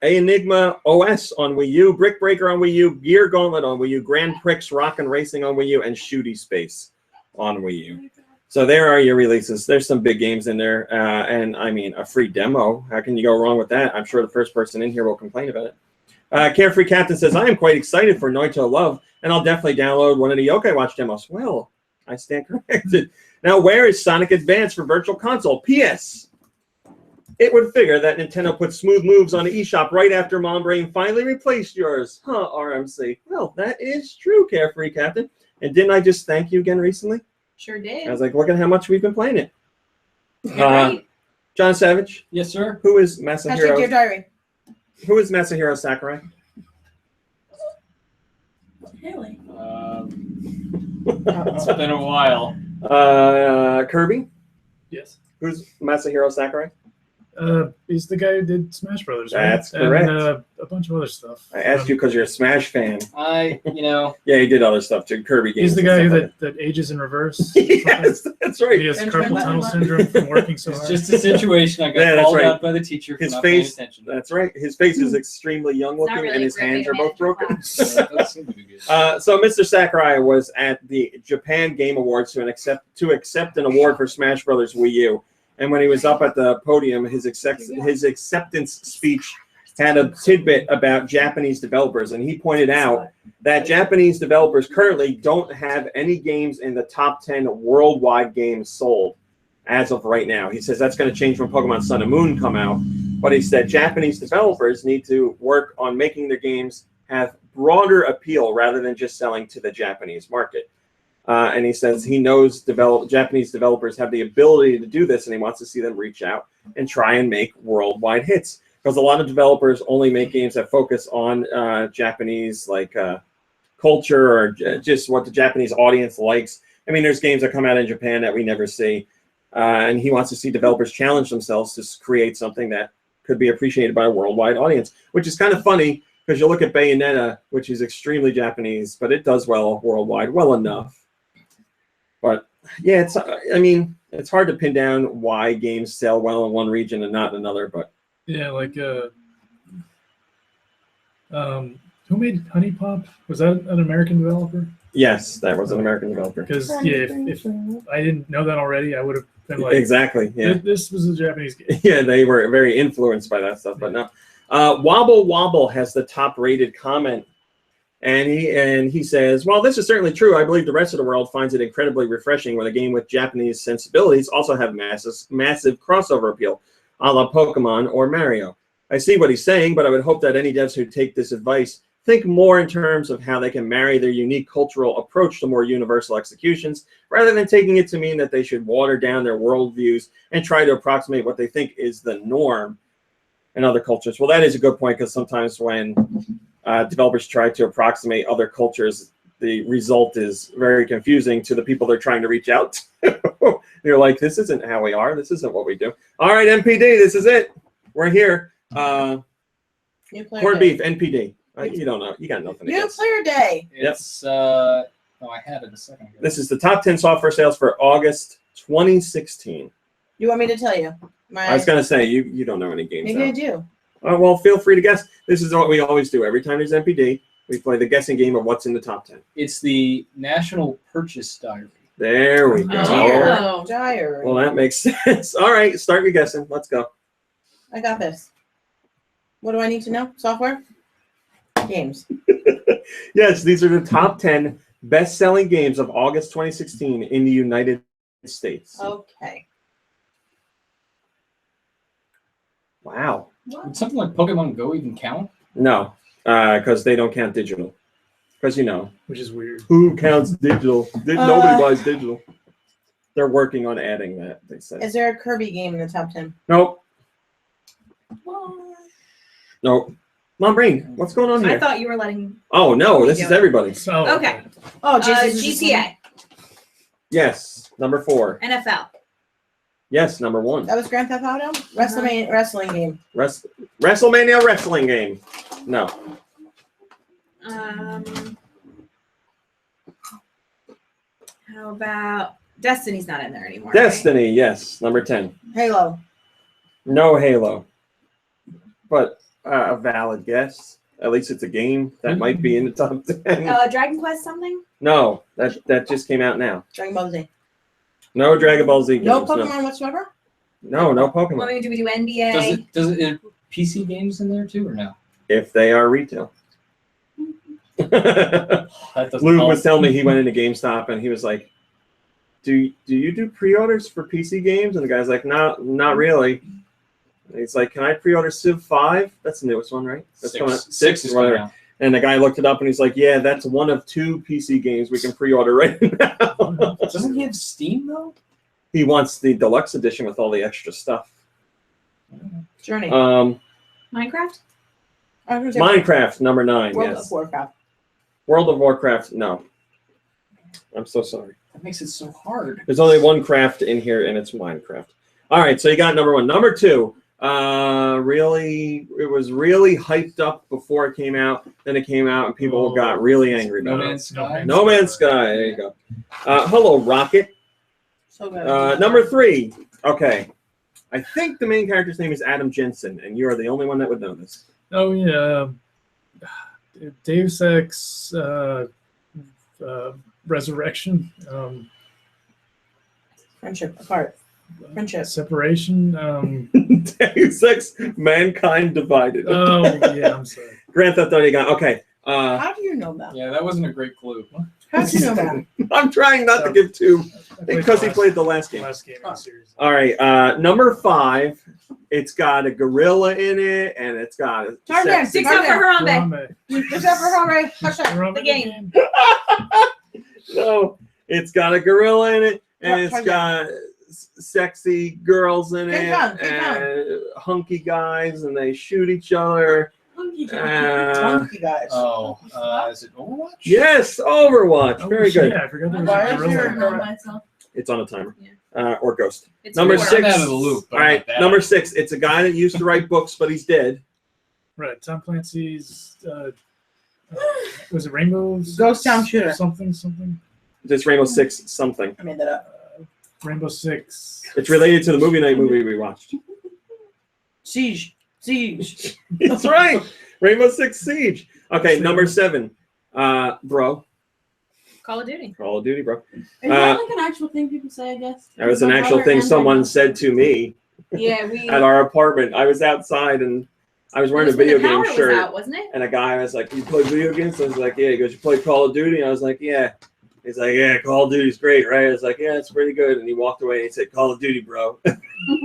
Enigma OS on Wii U, Brick Breaker on Wii U, Gear Gauntlet on Wii U, Grand Prix Rockin' Racing on Wii U, and Shooty Space on Wii U. So there are your releases. There's some big games in there, and I mean, a free demo. How can you go wrong with that? I'm sure the first person in here will complain about it. Carefree Captain says, I am quite excited for Noito Love, and I'll definitely download one of the Yokai Watch demos. Well, I stand corrected. Now, where is Sonic Advance for Virtual Console? P.S. It would figure that Nintendo put smooth moves on the eShop right after Mom Brain finally replaced yours. Huh, RMC. Well, that is true, Carefree Captain. And didn't I just thank you again recently? Sure did. I was like, look at how much we've been playing it. Right. John Savage, Yes, sir. who is Hashtag Dear Masahiro? Diary. Who is Masahiro Sakurai? Haley. It's been a while. Kirby, Yes. who's Masahiro Sakurai? He's the guy who did Smash Brothers. Right? That's correct. And a bunch of other stuff. I asked you because you're a Smash fan. Yeah, Yeah, he did other stuff too. Kirby games. He's the and guy stuff like that ages in reverse. that. Yes, that's right. He has Benjamin carpal Button. tunnel syndrome from working so it's hard. just a situation. I got Yeah, that's called right. out by the teacher for His not paying face- attention. That's right. His face is extremely young It's not looking, really and his gripping hands are both manager broken. class. That does seem to be good. So Mr. Sakurai was at the Japan Game Awards to accept an award for Smash Brothers Wii U. And when he was up at the podium, his acceptance speech had a tidbit about Japanese developers, and he pointed out that Japanese developers currently don't have any games in the top 10 worldwide games sold as of right now. He says that's going to change when Pokemon Sun and Moon come out, but he said Japanese developers need to work on making their games have broader appeal rather than just selling to the Japanese market. And he says he knows Japanese developers have the ability to do this, and he wants to see them reach out and try and make worldwide hits. Because a lot of developers only make games that focus on Japanese culture or just what the Japanese audience likes. I mean, there's games that come out in Japan that we never see, and he wants to see developers challenge themselves to create something that could be appreciated by a worldwide audience, which is kind of funny because you look at Bayonetta, which is extremely Japanese, but it does well worldwide, well enough. But yeah, it's hard to pin down why games sell well in one region and not in another. But Yeah, like who made Honey Pop? Was that an American developer? yes, that was an American developer. Because if I didn't know that already, I would have been like, Exactly. Yeah. This was a Japanese game. Yeah, they were very influenced by that stuff. But no, Wobble Wobble has the top-rated comment. And he says, well, this is certainly true. I believe the rest of the world finds it incredibly refreshing when a game with Japanese sensibilities also have massive crossover appeal, a la Pokemon or Mario. I see what he's saying, but I would hope that any devs who take this advice think more in terms of how they can marry their unique cultural approach to more universal executions, rather than taking it to mean that they should water down their worldviews and try to approximate what they think is the norm in other cultures. Well, that is a good point, because sometimes when developers try to approximate other cultures, the result is very confusing to the people they're trying to reach out to. They're like, this isn't how we are. This isn't what we do. All right, NPD, this is it. We're here. Corned beef, NPD. You don't know. You got nothing New against. Player Day. It's I had it a second ago. This is the top 10 software sales for August 2016. You want me to tell you? I was going to say, you don't know any games. Maybe I out. do. Well, feel free to guess. This is what we always do. Every time there's NPD, we play the guessing game of what's in the top 10. It's the National Purchase Diary. There we go. Oh. Diary. Well, that makes sense. All right, start your guessing. Let's go. I got this. What do I need to know? Software? Games. Yes, these are the top 10 best-selling games of August 2016 in the United States. Okay. Wow. Would something like Pokemon Go even count? No, because they don't count digital. Because, Which is weird. who counts digital? Nobody buys digital. They're working on adding that, they said. Is there a Kirby game in the top 10? Nope. No. Mom, Brain, what's going on I here? thought you were letting. Oh, no, this is everybody. So Okay. Oh, Jesus. GTA, Yes, number 4. NFL. Yes, number 1. That was Grand Theft Auto? Wrestling game. WrestleMania wrestling game. No. How about Destiny's not in there anymore? Destiny, yes, number 10. Halo. No Halo. But a valid guess. At least it's a game that might be in the top 10. Right? Dragon Quest something? No, that just came out now. Dragon Ball Z. No Dragon Ball Z games. No Pokemon whatsoever? No Pokemon. What do we do NBA? Does it PC games in there too or no? If they are retail. That doesn't Luke help. was telling me he went into GameStop and he was like, do you do pre-orders for PC games? And the guy's like, no, not really. And he's like, can I pre-order Civ 5? That's the newest one, right? That's coming out. 6 is or whatever. coming out. And the guy looked it up and he's like, yeah, that's one of 2 PC games we can pre-order right now. Doesn't he have Steam though? He wants the deluxe edition with all the extra stuff. Journey. Minecraft? I was gonna say Minecraft, number 9, World yes. of Warcraft. World of Warcraft, no. I'm so sorry. That makes it so hard. There's only one craft in here, and it's Minecraft. All right, so you got number 1. Number 2, it was really hyped up before it came out. Then it came out, and people got really angry No about Man's Sky. it. No Man's Sky, there you go. Hello, Rocket. So good. Number 3, okay. I think the main character's name is Adam Jensen, and you are the only one that would know this. Oh yeah, Deus Ex Resurrection, Friendship apart. Friendship. Separation. Deus Ex Mankind Divided. Oh yeah, I'm sorry. Grand Theft Auto, you got, okay. How do you know that? Yeah, that wasn't a great clue. How do you know that? I'm trying not to give 2 because he played the last game. Last game in the series. All right, number 5. It's got a gorilla in it, and it's got a Tarzan, sexy- Six up for Harambe. Harambe. Except for Hooray. Harambe The game. No, it's got a gorilla in it, and it's Tarzan. got sexy girls in King it, Kong, King Kong. and hunky guys, and they shoot each other. Monkey guys. Oh, is it Overwatch? Yes, Overwatch. Oh, Very shit, good. I forgot there was Why a is gorilla. there- Not myself. It's on a timer. Yeah. Or Ghost. It's Number 4. 6. I'm out of the loop. All right, number 6. It's a guy that used to write books, but he's dead. Right, Tom Clancy's. Was it Rainbow? Ghost Town Shooter. Something. It's Rainbow Six something. I made that up. Rainbow Six. It's related to the movie night movie we watched. Siege. That's right. Rainbow Six Siege. Okay, number 7. Bro. Call of Duty. Call of Duty, bro. Is that like an actual thing people say, I guess? That was an My actual brother thing and my someone mom- said to me Yeah, we. at our apartment. I was outside and I was wearing a video game Was shirt. out, wasn't it? And a guy was like, "You play video games?" I was like, "Yeah." He goes, "You play Call of Duty?" I was like, "Yeah." He's like, "Yeah, Call of Duty's great, right?" I was like, "Yeah, it's pretty good." And he walked away and he said, "Call of Duty, bro." I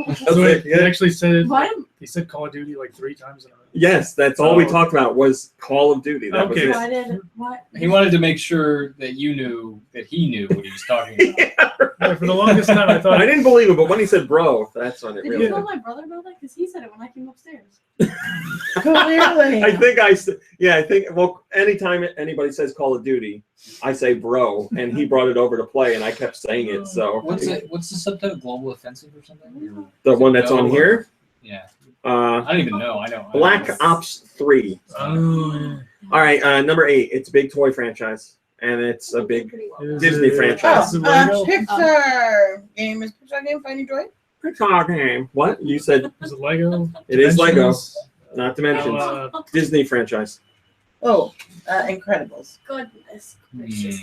was So like, he "Yeah." actually said What? he said Call of Duty like 3 times in a row. Yes, that's all we Oh. talked about was Call of Duty. That Okay. was Why did what? He wanted to make sure that you knew that he knew what he was talking about. it. Yeah, for the longest time, I thought I didn't believe it, but when he said "bro," that's when it Did really. you tell my brother about that? Because he said it when I came upstairs. Clearly. I think I said, yeah, I think, well, anytime anybody says Call of Duty, I say bro, and he brought it over to play, and I kept saying it, so. What's the subtitle? Global Offensive or something? The one that's on No, here? Yeah. Uh, I don't even know. I don't. Black Ops 3. Oh, All right, number 8. It's a big toy franchise, and it's a big yeah. Disney Is it- franchise. is it Lego? Pixar game. Is Pixar game Finding Joy? Pixar game. What? You said Is it Lego? it is Lego, Dimensions? not Dimensions. Oh, Disney franchise. Oh, Incredibles. Goodness gracious.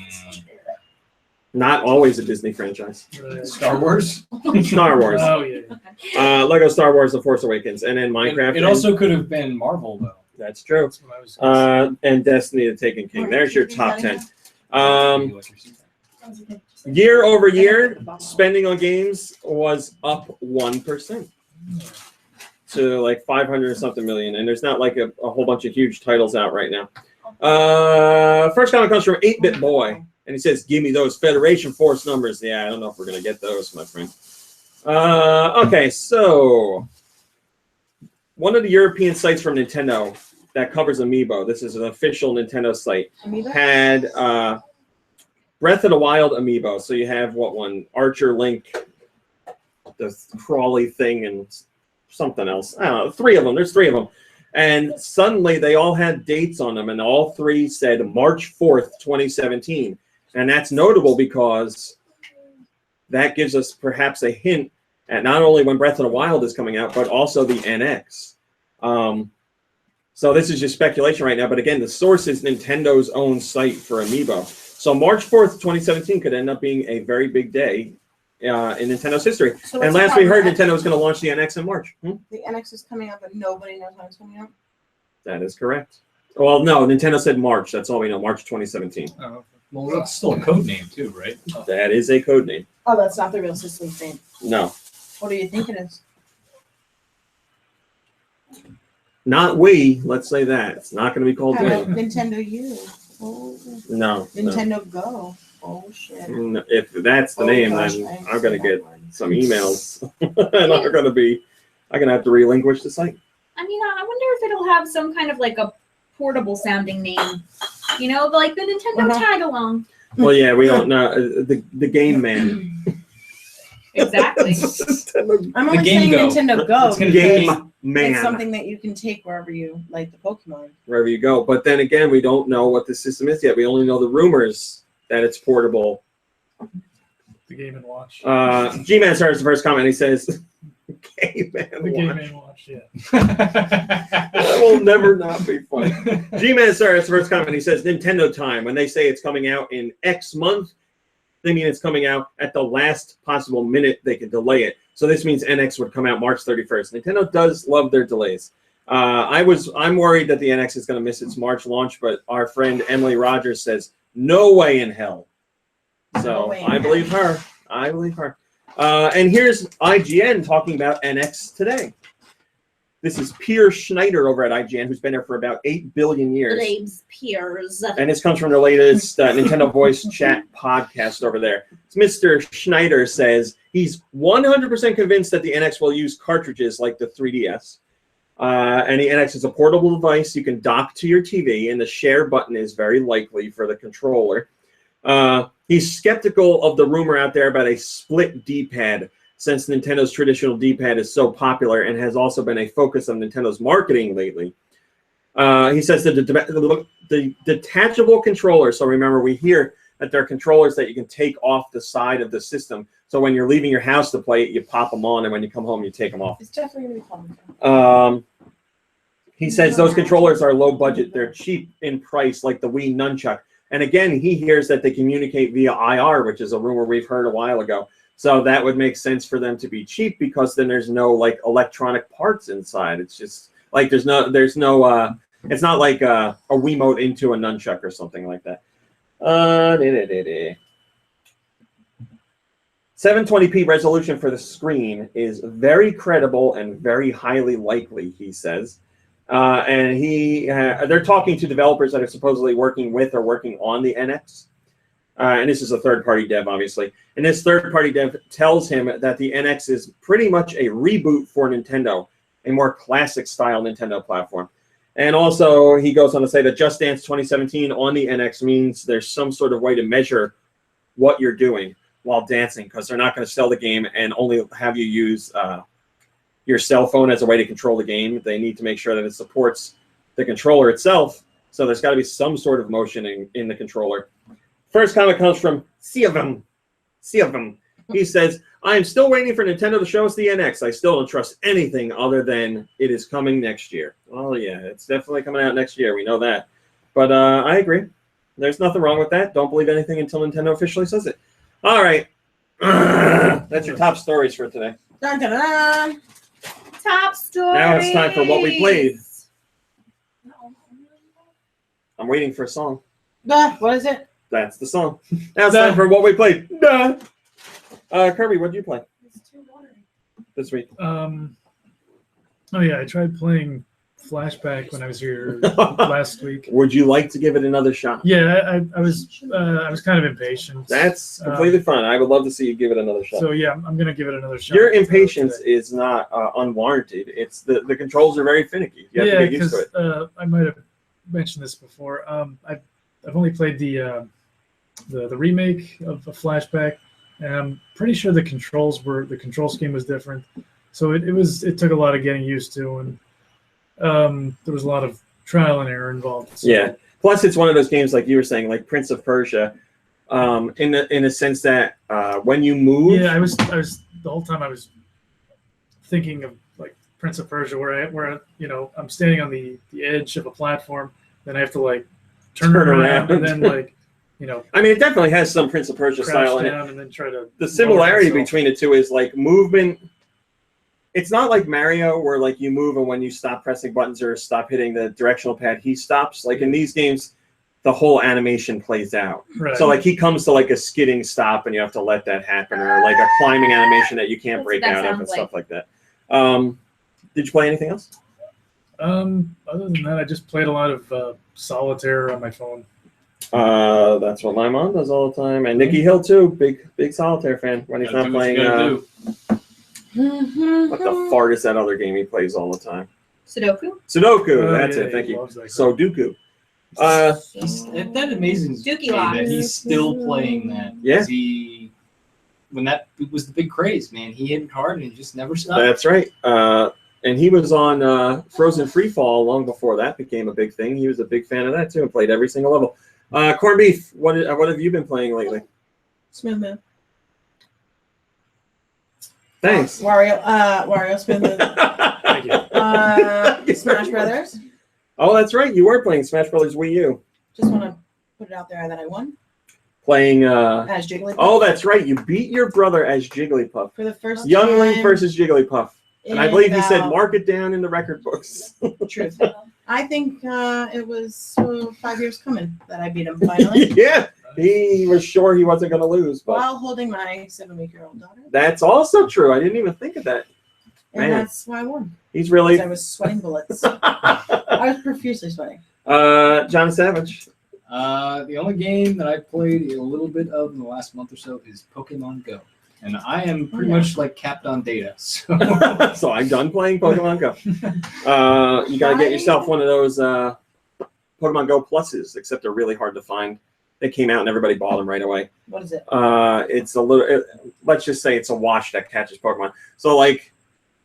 Not always a Disney franchise. right. Star Wars. Star Wars. Oh yeah. Lego Star Wars: The Force Awakens, and then Minecraft. It also could have been Marvel though. That's true. That's what I was gonna And Destiny: The Taken King. There's your top 10. That was okay. Year over year, spending on games was up 1% to like 500 or something million. And there's not like a whole bunch of huge titles out right now. First comment comes from 8-Bit Boy. And he says, "Give me those Federation Force numbers." Yeah, I don't know if we're going to get those, my friend. Okay, so one of the European sites from Nintendo that covers Amiibo, this is an official Nintendo site, Amiibo? had Breath of the Wild Amiibo. So you have what one? Archer, Link, the crawly thing, and something else. I don't know. 3 of them. There's 3 of them. And suddenly they all had dates on them, and all 3 said March 4th, 2017. And that's notable because that gives us perhaps a hint at not only when Breath of the Wild is coming out, but also the NX. So this is just speculation right now. But again, the source is Nintendo's own site for Amiibo. So March 4th, 2017 could end up being a very big day in Nintendo's history. So And what's the last we heard, problem? Nintendo was going to launch the NX in March. The NX is coming out, but nobody knows when it's coming out. That is correct. Well, no, Nintendo said March. That's all we know. March 2017. Oh, well, that's still a code name too, right? That is a code name. Oh, that's not the real system's name. No, What do you think it is? not Wii. Let's say that. It's not going to be called How about Wii. Nintendo U? Oh, No. Nintendo Go. Oh, shit. No. If that's the name, gosh, then I I'm going to see get that one. some emails. And I'm going to have to relinquish the site. I mean, I wonder if it'll have some kind of like a portable sounding name. You know, like the Nintendo Uh-huh. tag along. Well, yeah, we don't know. The Game Man. Exactly. I'm The only Game saying Go. Nintendo Go It's gonna because Game Man. it's something that you can take wherever you like the Pokemon. Wherever you go. But then again, we don't know what the system is yet. We only know the rumors that it's portable. The Game & Watch. G-Man starts the first comment. He says, Game Man The Game Watch. & Watch, yeah. That will never not be funny. G-Man starts the first comment. He says, Nintendo time. When they say it's coming out in X month, they mean it's coming out at the last possible minute they can delay it. So this means NX would come out March 31st. Nintendo does love their delays. I'm worried that the NX is going to miss its March launch, but our friend Emily Rogers says, no way in hell. So No way in I believe hell. her. I believe her. And here's IGN talking about NX today. This is Pierre Schneider over at IGN, who's been there for about 8 billion years. Blabe's Piers. And this comes from the latest Nintendo Voice Chat podcast over there. Mr. Schneider says he's 100% convinced that the NX will use cartridges like the 3DS. And the NX is a portable device you can dock to your TV, and the share button is very likely for the controller. He's skeptical of the rumor out there about a split D-pad, since Nintendo's traditional D-pad is so popular and has also been a focus of Nintendo's marketing lately. He says that the detachable controller, so remember we hear that there are controllers that you can take off the side of the system. So when you're leaving your house to play it, you pop them on, and when you come home, you take them off. It's definitely going to be fun. He says those controllers are low budget. They're cheap in price, like the Wii Nunchuck. And again, he hears that they communicate via IR, which is a rumor we've heard a while ago. So that would make sense for them to be cheap, because then there's no like electronic parts inside. It's just like there's no it's not like a Wiimote into a nunchuck or something like that. 720p resolution for the screen is very credible and very highly likely, he says. And they're talking to developers that are supposedly working with or working on the NX. And this is a third-party dev, obviously. And this third-party dev tells him that the NX is pretty much a reboot for Nintendo, a more classic-style Nintendo platform. And also, he goes on to say that Just Dance 2017 on the NX means there's some sort of way to measure what you're doing while dancing, because they're not going to sell the game and only have you use your cell phone as a way to control the game. They need to make sure that it supports the controller itself. So there's got to be some sort of motion in the controller. First comment comes from Siavim. He says, I am still waiting for Nintendo to show us the NX. I still don't trust anything other than it is coming next year. Well, yeah, it's definitely coming out next year. We know that. But I agree. There's nothing wrong with that. Don't believe anything until Nintendo officially says it. All right. That's your top stories for today. Dun, dun, dun. Top story. Now it's time for what we played. I'm waiting for a song. What is it? That's the song. Now it's time for what we played. Duh. Kirby, what did you play this week? Oh yeah, I tried playing Flashback when I was here last week. Would you like to give it another shot? Yeah, I was kind of impatient. That's completely fine. I would love to see you give it another shot. So yeah, I'm gonna give it another shot. Your impatience is not unwarranted. It's the controls are very finicky. You have to get used to it. I might have mentioned this before. I've only played the remake of a Flashback, and I'm pretty sure the control scheme was different. So it took a lot of getting used to, and there was a lot of trial and error involved. So. Yeah. Plus, it's one of those games like you were saying, like Prince of Persia, in a sense that when you move. Yeah, I was the whole time I was thinking of like Prince of Persia, where I'm standing on the edge of a platform, then I have to like turn around and then like. I mean, it definitely has some Prince of Persia style in it. And then try to the similarity between the two is like movement. It's not like Mario where like you move and when you stop pressing buttons or stop hitting the directional pad, he stops. Like in these games, the whole animation plays out. Right. So like he comes to like a skidding stop and you have to let that happen, or like a climbing animation that you can't break out of and stuff like that. Did you play anything else? Other than that, I just played a lot of solitaire on my phone. That's what my mom does all the time, and Nikki Hill too. Big solitaire fan when he's not playing. What the fart is that other game he plays all the time? Sudoku. That's it. Thank you. Sudoku. That amazes me Dookie Lock. that he's still playing that. Yeah. When that was the big craze, man, he hit it hard and he just never stopped. That's right. And he was on Frozen Freefall long before that became a big thing. He was a big fan of that too and played every single level. Corned Beef, what have you been playing lately? Smooth Move. Thanks. Wario Smooth Move. Thank you. Smash Brothers. Oh, that's right. You were playing Smash Brothers Wii U. Just want to put it out there that I won. Playing as Jigglypuff. Oh, that's right. You beat your brother as Jigglypuff. For the first Youngling time versus Jigglypuff. And I believe he said mark it down in the record books. Truth. I think it was 5 years coming that I beat him finally. Yeah. He was sure he wasn't going to lose. But while holding my 7-week-old daughter. That's also true. I didn't even think of that. And that's why I won. He's really. Because I was sweating bullets. I was profusely sweating. John Savage. The only game that I played a little bit of in the last month or so is Pokemon Go. And I am pretty much like capped on data. So, so I'm done playing Pokemon Go. You got to get yourself one of those Pokemon Go Pluses, except they're really hard to find. They came out and everybody bought them right away. What is it? It's a little, let's just say it's a watch that catches Pokemon. So like,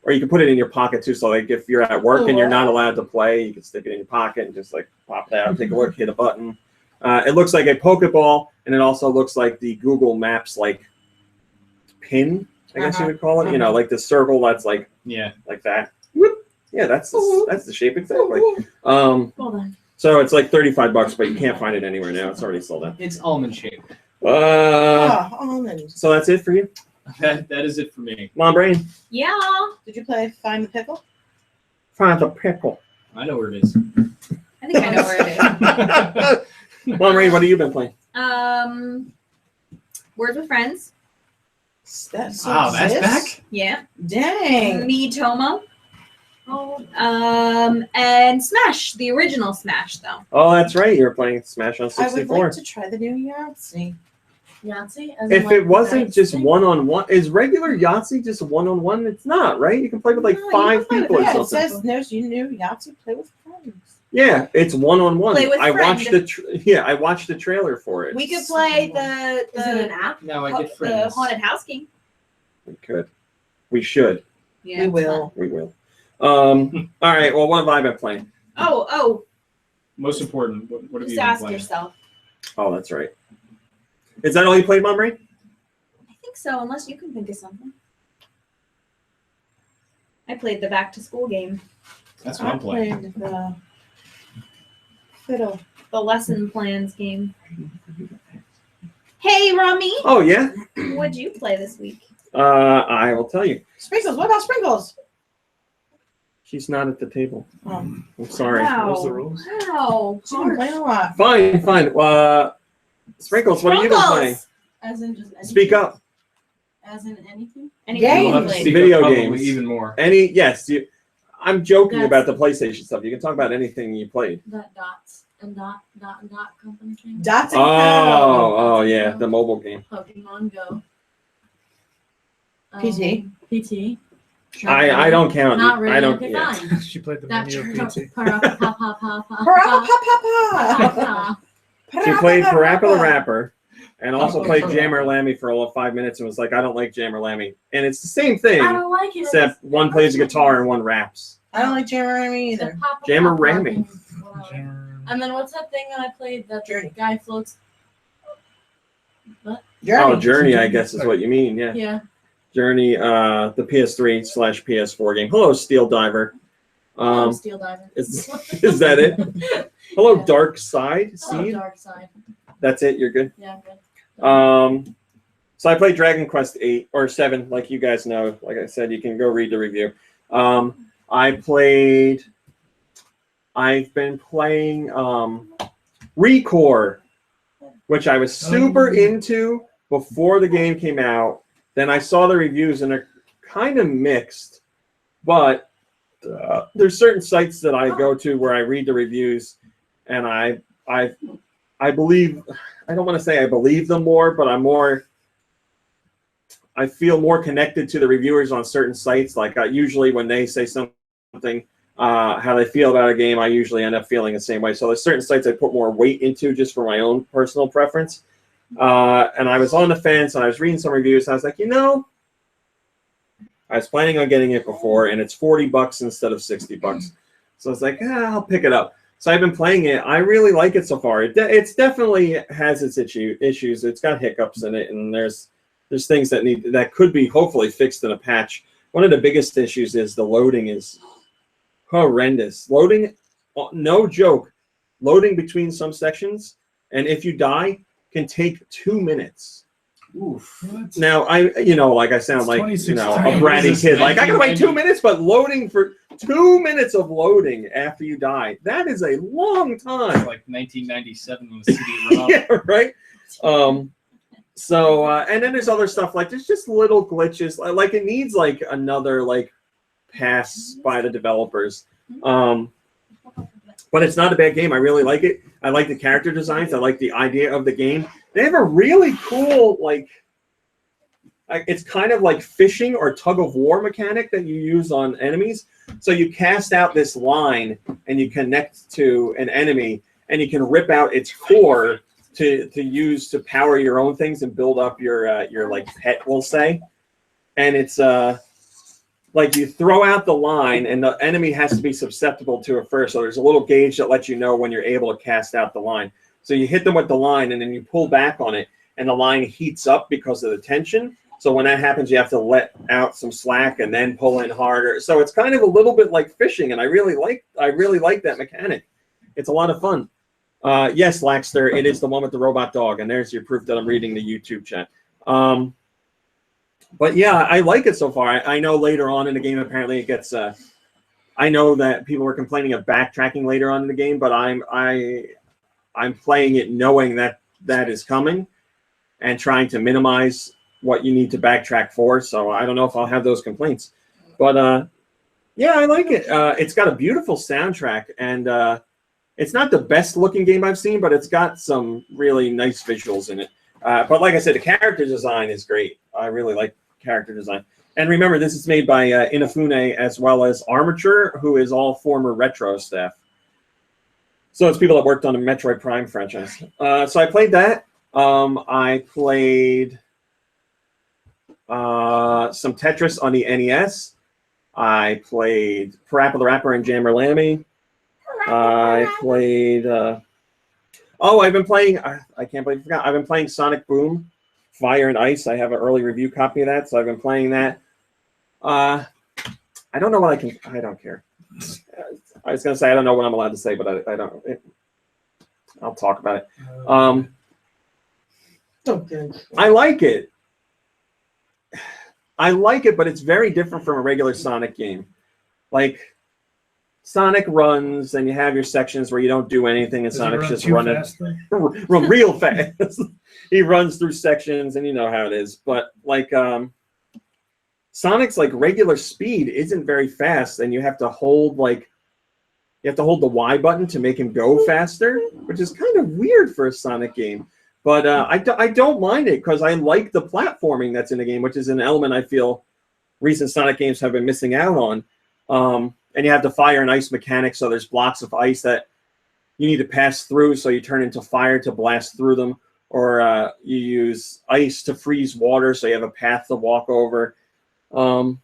or you can put it in your pocket too. So like if you're at work and you're not allowed to play, you can stick it in your pocket and just like pop it out, take a look, hit a button. It looks like a Pokeball, and it also looks like the Google Maps like pin, I guess you would call it. You know, like the circle that's like like that. Whoop. Yeah, that's the shape exactly. Hold on. So it's like $35, but you can't find it anywhere now. It's already sold out. It's almond shaped. Almond. So that's it for you? That is it for me. Mom Brain. Yeah. Did you play Find the Pickle? Find the pickle. I know where it is. I think I know where it is. Mom Brain, what have you been playing? Words with Friends. That's that's back? Yeah. Dang. Miitomo. And Smash, the original Smash, though. Oh, that's right. You were playing Smash on 64. I would like to try the new Yahtzee. Yahtzee? If it wasn't just one-on-one, is regular Yahtzee just one-on-one? It's not, right? You can play with like 5 people or something. It says, no, you knew Yahtzee, play with friends. Yeah, it's one-on-one. Play with I watched friend. I watched the trailer for it. We could play Is it an app? No, I get the friends. Haunted House game. We could. We should. Yeah, We it's will. fun. We will. All right. Well, what have I been playing? Oh, Most important, what have just you been ask playing? yourself. Oh, that's right. Is that all you played, Mom Brain? I think so, unless you can think of something. I played the back to school game, That's what I'm playing. played the fiddle. the lesson plans game. Hey, Rami, Oh, yeah. what'd you play this week? I will tell you. Sprinkles. What about Sprinkles? She's not at the table. Oh, I'm sorry. Wow. What's the rules? Wow. she's been playing a lot. Fine. Sprinkles, what have you been playing? As in just anything? Speak up. As in anything? Any Games. You'll have to gameplay? speak Video up probably games. even more. Yes. I'm joking That's- about the PlayStation stuff. You can talk about anything you played. That dots and dot company thing. Dots and Oh, yeah, the mobile game. Pokemon Go. PT. PT. I don't count. Not really. I don't. Okay, Yeah. fine. She played the That menu of PT. Parappa-pa-pa-pa. She played Parappa the Rapper, and also Oh, played oh, Jammer Lammy for all of 5 minutes, and was like, I don't like Jammer Lammy, and it's the same thing, I don't like it. except one plays a guitar and one raps. I don't like Jammer Ramy either. Jammer Ramy. And then what's that thing that I played that Journey. the guy floats? Oh, Journey, I guess is what you mean. Yeah, Yeah. Journey, the PS3/PS4 game. Hello, Steel Diver. Steel Diver. Is that it? Hello, Yeah. Dark Side Oh, Seed. Dark Side. That's it. You're good. Yeah, good. So I played Dragon Quest 8 or 7, like you guys know. Like I said, you can go read the review. I've been playing Recore, which I was super into before the game came out. Then I saw the reviews and they're kind of mixed, but there's certain sites that I go to where I read the reviews, and I believe, I don't want to say I believe them more, but I feel more connected to the reviewers on certain sites. Like usually when they say something, how they feel about a game, I usually end up feeling the same way. So there's certain sites I put more weight into just for my own personal preference. And I was on the fence, and I was reading some reviews, and I was like, I was planning on getting it before, and it's $40 instead of $60. So I was like, I'll pick it up. So I've been playing it. I really like it so far. It's definitely has its issues. It's got hiccups in it, and there's things that could be hopefully fixed in a patch. One of the biggest issues is the loading is horrendous. Loading, no joke, loading between some sections, and if you die, can take 2 minutes. Oof. What? Now like I sound It's like 2016. a bratty kid. Like I gotta wait 2 minutes, but loading for 2 minutes of loading after you die, that is a long time. Like 1997 when the CD-ROM. Yeah, right. So and then there's other stuff, like there's just little glitches. Like it needs like another like pass by the developers. But it's not a bad game. I really like it. I like the character designs. I like the idea of the game. They have a really cool, like, it's kind of like fishing or tug of war mechanic that you use on enemies. So you cast out this line and you connect to an enemy, and you can rip out its core to use to power your own things and build up your like pet, we'll say. And it's like you throw out the line, and the enemy has to be susceptible to it first. So there's a little gauge that lets you know when you're able to cast out the line. So you hit them with the line, and then you pull back on it, and the line heats up because of the tension. So when that happens, you have to let out some slack and then pull in harder. So it's kind of a little bit like fishing, and I really like that mechanic. It's a lot of fun. Yes, Laxter, it is the one with the robot dog, and there's your proof that I'm reading the YouTube chat. But yeah, I like it so far. I know later on in the game, apparently it gets. I know that people were complaining of backtracking later on in the game, but I'm playing it knowing that is coming, and trying to minimize what you need to backtrack for. So I don't know if I'll have those complaints, but yeah, I like it. It's got a beautiful soundtrack, and it's not the best looking game I've seen, but it's got some really nice visuals in it. But like I said, the character design is great. I really like character design. And remember, this is made by Inafune as well as Armature, who is all former Retro staff. So it's people that worked on the Metroid Prime franchise. So I played that. I played some Tetris on the NES. I played Parappa the Rapper and Jammer Lammy. I played... I've been playing... I can't believe I forgot. I've been playing Sonic Boom, Fire and Ice. I have an early review copy of that, so I've been playing that. I don't know what I can... I don't care. I was going to say I don't know what I'm allowed to say, but I don't... I'll talk about it. Okay. I like it. I like it, but it's very different from a regular Sonic game. Like, Sonic runs, and you have your sections where you don't do anything, and Does Sonic's he run just too running fast, though? run real fast. He runs through sections, and you know how it is. But like, Sonic's like regular speed isn't very fast, and you have to hold the Y button to make him go faster, which is kind of weird for a Sonic game. But I don't mind it because I like the platforming that's in the game, which is an element I feel recent Sonic games have been missing out on. And you have the fire and ice mechanic, so there's blocks of ice that you need to pass through, so you turn into fire to blast through them, or you use ice to freeze water, so you have a path to walk over. But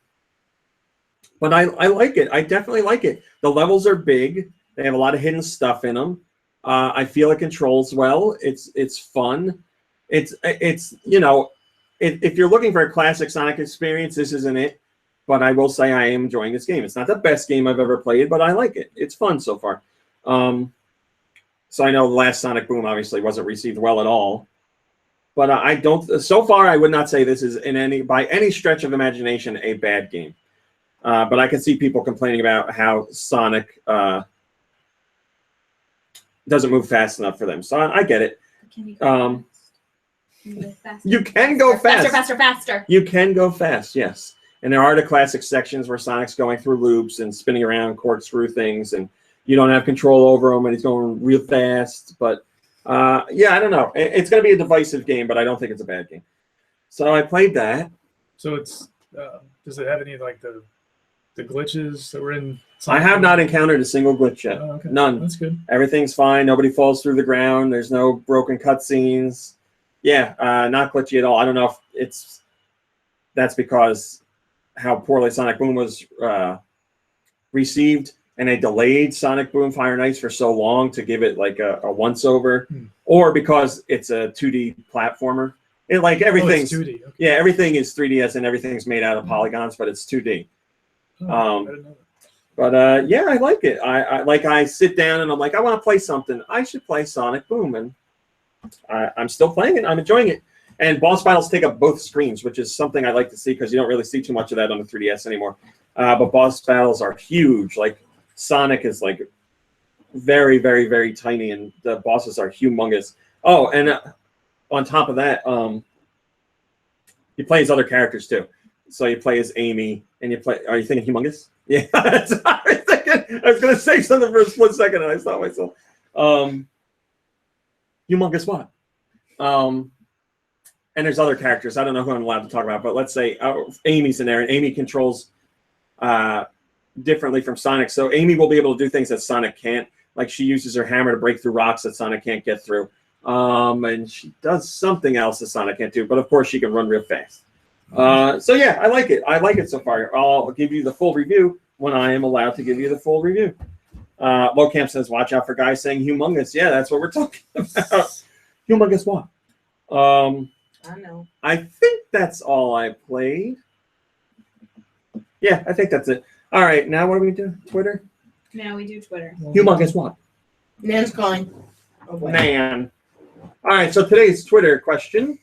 I like it. I definitely like it. The levels are big. They have a lot of hidden stuff in them. I feel it controls well. It's fun. It's if you're looking for a classic Sonic experience, this isn't it. But I will say I am enjoying this game. It's not the best game I've ever played, but I like it. It's fun so far. So I know the last Sonic Boom obviously wasn't received well at all. But I don't. So far, I would not say this is by any stretch of imagination a bad game. But I can see people complaining about how Sonic doesn't move fast enough for them. So I get it. Can you go fast? You can go fast. Faster. You can go fast, yes. And there are the classic sections where Sonic's going through loops and spinning around, corkscrew things, and you don't have control over him, and he's going real fast. But yeah, I don't know. It's going to be a divisive game, but I don't think it's a bad game. So I played that. So it's does it have any like the glitches that were in? I have not encountered a single glitch yet. Oh, okay. None. That's good. Everything's fine. Nobody falls through the ground. There's no broken cutscenes. Yeah, not glitchy at all. I don't know if that's because how poorly Sonic Boom was received, and they delayed Sonic Boom Fire and Ice for so long to give it like a once-over, or because it's a 2D platformer. Everything's 2D. Okay. Yeah, everything is 3DS and everything's made out of polygons, but it's 2D. I didn't know that. But yeah, I like it. I sit down and I'm like, I want to play something. I should play Sonic Boom, and I'm still playing it. I'm enjoying it. And boss battles take up both screens, which is something I like to see because you don't really see too much of that on the 3DS anymore. But boss battles are huge. Like Sonic is like very, very, very tiny, and the bosses are humongous. Oh, and on top of that, you play as other characters too. So you play as Amy, and you play. Are you thinking humongous? Yeah, that's what I was thinking. I was going to say something for a split second, and I saw myself. Humongous what? And there's other characters. I don't know who I'm allowed to talk about, but let's say Amy's in there, and Amy controls differently from Sonic. So Amy will be able to do things that Sonic can't. Like she uses her hammer to break through rocks that Sonic can't get through. And she does something else that Sonic can't do. But of course, she can run real fast. So yeah, I like it. I like it so far. I'll give you the full review when I am allowed to give you the full review. Lowcamp says, watch out for guys saying humongous. Yeah, that's what we're talking about. Humongous what? I know. I think that's all I played. Yeah, I think that's it. All right, now what do we do? Twitter? Now we do Twitter. Humongous what? Nan's calling. Oh, boy. Man. All right, so today's Twitter question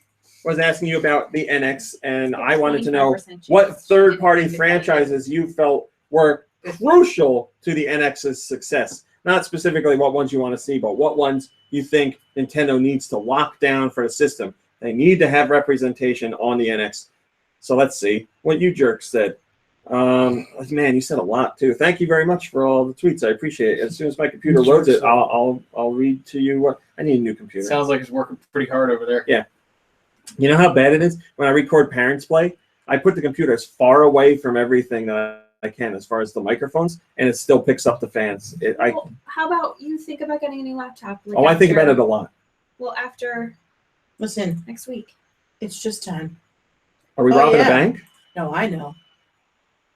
was asking you about the NX, and I wanted to know what third-party franchises you felt were crucial to the NX's success. Not specifically what ones you want to see, but what ones you think Nintendo needs to lock down for the system. They need to have representation on the NX. So let's see what you jerks said. Man, you said a lot too. Thank you very much for all the tweets. I appreciate it. As soon as my computer loads it, I'll read to you what I need a new computer. Sounds like it's working pretty hard over there. Yeah. You know how bad it is when I record Parents Play? I put the computer as far away from everything that I can as far as the microphones, and it still picks up the fans. Well, how about you think about getting a new laptop? I think about it a lot. Well, after Listen, next week. it's just time. Are we robbing a bank? No, I know.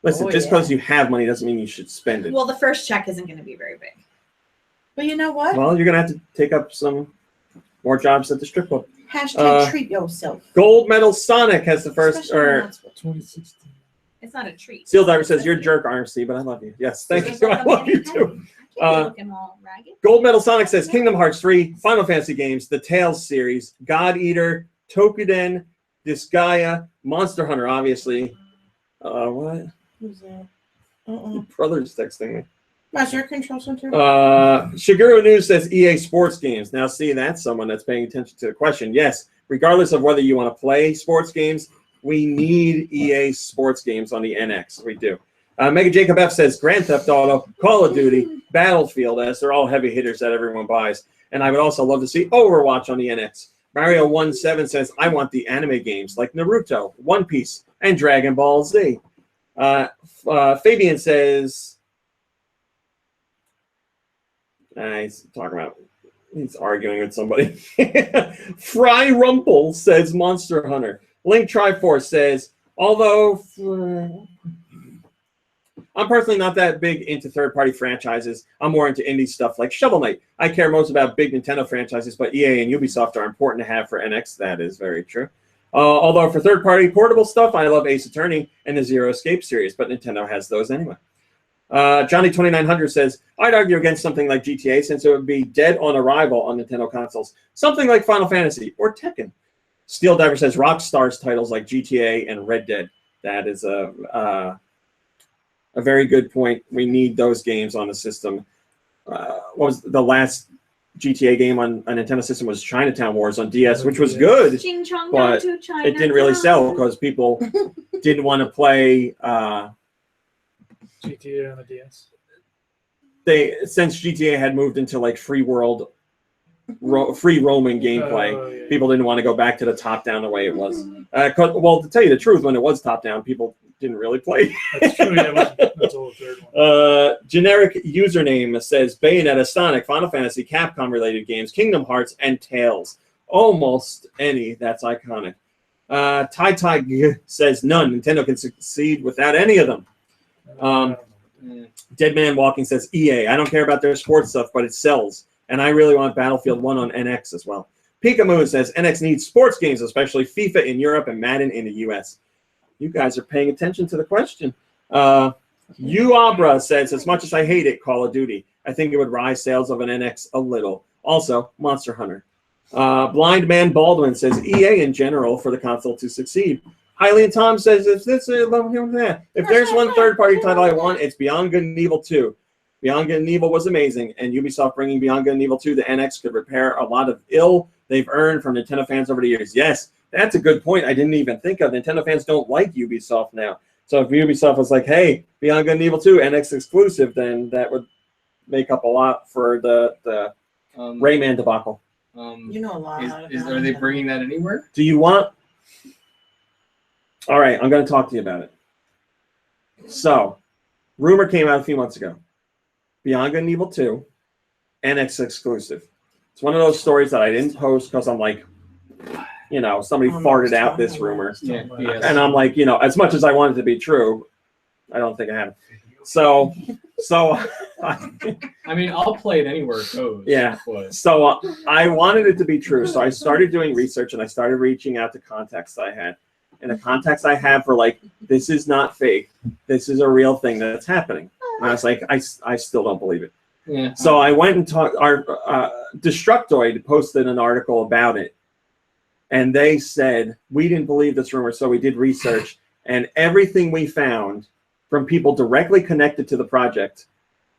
Listen, just because you have money doesn't mean you should spend it. Well, the first check isn't going to be very big. But you know what? Well, you're going to have to take up some more jobs at the strip club. Hashtag treat yourself. Gold Medal Sonic has the first, Especially when that's what- 2016. It's not a treat. Steel Diver says, you're a jerk, RMC, but I love you. Yes, thank you. I love you too. I can't be looking all ragged. Gold Medal Sonic says, Kingdom Hearts 3, Final Fantasy games, the Tales series, God Eater, Tokuden, Disgaea, Monster Hunter, obviously. What? Who's that? Brother's texting me. Master Control Center. Shigeru News says EA Sports games. Now, see, that's someone that's paying attention to the question. Yes, regardless of whether you want to play sports games, We need EA sports games on the NX. We do. Mega Jacob F says Grand Theft Auto, Call of Duty, Battlefield, as they're all heavy hitters that everyone buys. And I would also love to see Overwatch on the NX. Mario 17 says, I want the anime games like Naruto, One Piece, and Dragon Ball Z. Fabian says, he's arguing with somebody. Fry Rumple says Monster Hunter. Link Triforce says, although I'm personally not that big into third-party franchises, I'm more into indie stuff like Shovel Knight. I care most about big Nintendo franchises, but EA and Ubisoft are important to have for NX. That is very true. Although for third-party portable stuff, I love Ace Attorney and the Zero Escape series, but Nintendo has those anyway. Johnny2900 says, I'd argue against something like GTA since it would be dead on arrival on Nintendo consoles. Something like Final Fantasy or Tekken. Steel Diver says, Rockstar's titles like GTA and Red Dead. That is a very good point. We need those games on the system. What was the last GTA game on a Nintendo system was Chinatown Wars on DS, which was good, Ching chong but down to China it didn't really sell because people didn't want to play. GTA on the DS. Since GTA had moved into like free world, free roaming gameplay, people didn't want to go back to the top down the way it was. Well, to tell you the truth, when it was top down, people didn't really play. That's true. Yeah, that's all the third one. Generic username says Bayonetta, Sonic, Final Fantasy, Capcom related games, Kingdom Hearts, and Tales. Almost any. That's iconic. Tai says none. Nintendo can succeed without any of them. Dead Man Walking says EA. I don't care about their sports stuff, but it sells. And I really want Battlefield 1 on NX as well. Pika Moon says NX needs sports games, especially FIFA in Europe and Madden in the US. You guys are paying attention to the question. Abra says, as much as I hate it, Call of Duty, I think it would rise sales of an NX a little. Also, Monster Hunter. Blind Man Baldwin says EA in general for the console to succeed. Hylian Tom says, if there's one third-party title I want, it's Beyond Good and Evil 2. Beyond Good and Evil was amazing, and Ubisoft bringing Beyond Good and Evil 2 to NX could repair a lot of ill they've earned from Nintendo fans over the years. Yes, that's a good point I didn't even think of. Nintendo fans don't like Ubisoft now. So if Ubisoft was like, hey, Beyond Good and Evil 2, NX exclusive, then that would make up a lot for the Rayman debacle. You know a lot. Are they bringing that anywhere? Do you want... All right, I'm going to talk to you about it. So, rumor came out a few months ago. Beyond Good and Evil 2, NX exclusive. It's one of those stories that I didn't post because I'm like, somebody farted out this rumor. Yeah. And I'm like, as much as I want it to be true, I don't think I have it. So I mean, I'll play it anywhere it goes. Yeah. But... So I wanted it to be true. So I started doing research and I started reaching out to contacts I had. And the contacts I have were like, this is not fake. This is a real thing that's happening. And I was like, I still don't believe it. Yeah. So I went and talked. Our Destructoid posted an article about it. And they said, we didn't believe this rumor, so we did research. And everything we found from people directly connected to the project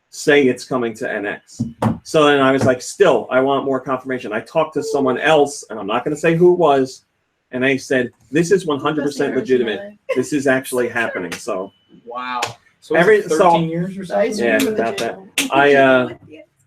say it's coming to NX. So then I was like, still, I want more confirmation. I talked to someone else, and I'm not going to say who it was, and they said, this is 100% legitimate. This is actually happening. So wow. So 13 years or something? Yeah, about that.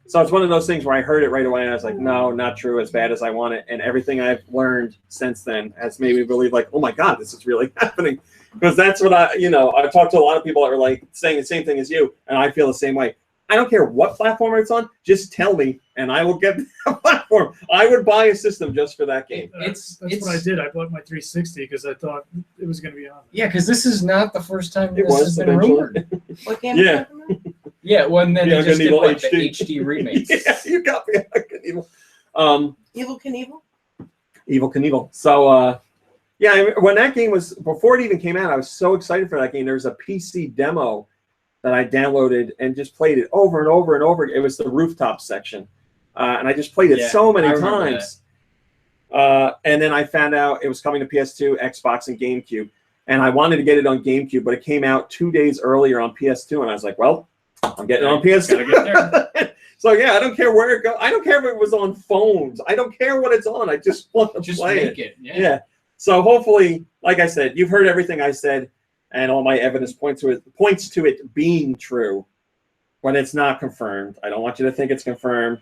So it's one of those things where I heard it right away, and I was like, no, not true, as bad as I want it. And everything I've learned since then has made me believe, like, oh my God, this is really happening. Because that's what I've talked to a lot of people that are like saying the same thing as you, and I feel the same way. I don't care what platform it's on, just tell me, and I will get the platform. I would buy a system just for that game. That's what I did. I bought my 360 because I thought it was going to be on. Yeah, because this is not the first time It this has been rumored. What game? Yeah. Yeah, well, and then Yeah, they just did Evil like the HD. HD remakes. Yeah, you got me. Evil. Evil Knievel? Evil Knievel. So, when that game was, before it even came out, I was so excited for that game. There was a PC demo that I downloaded and just played it over and over and over. It was the rooftop section. And I just played it so many times. And then I found out it was coming to PS2, Xbox, and GameCube. And I wanted to get it on GameCube, but it came out 2 days earlier on PS2. And I was like, well, I'm getting it on PS2. So, yeah, I don't care where it goes. I don't care if it was on phones. I don't care what it's on. I just want to play make it. Yeah. So hopefully, like I said, you've heard everything I said, and all my evidence points to it being true when it's not confirmed. I don't want you to think it's confirmed.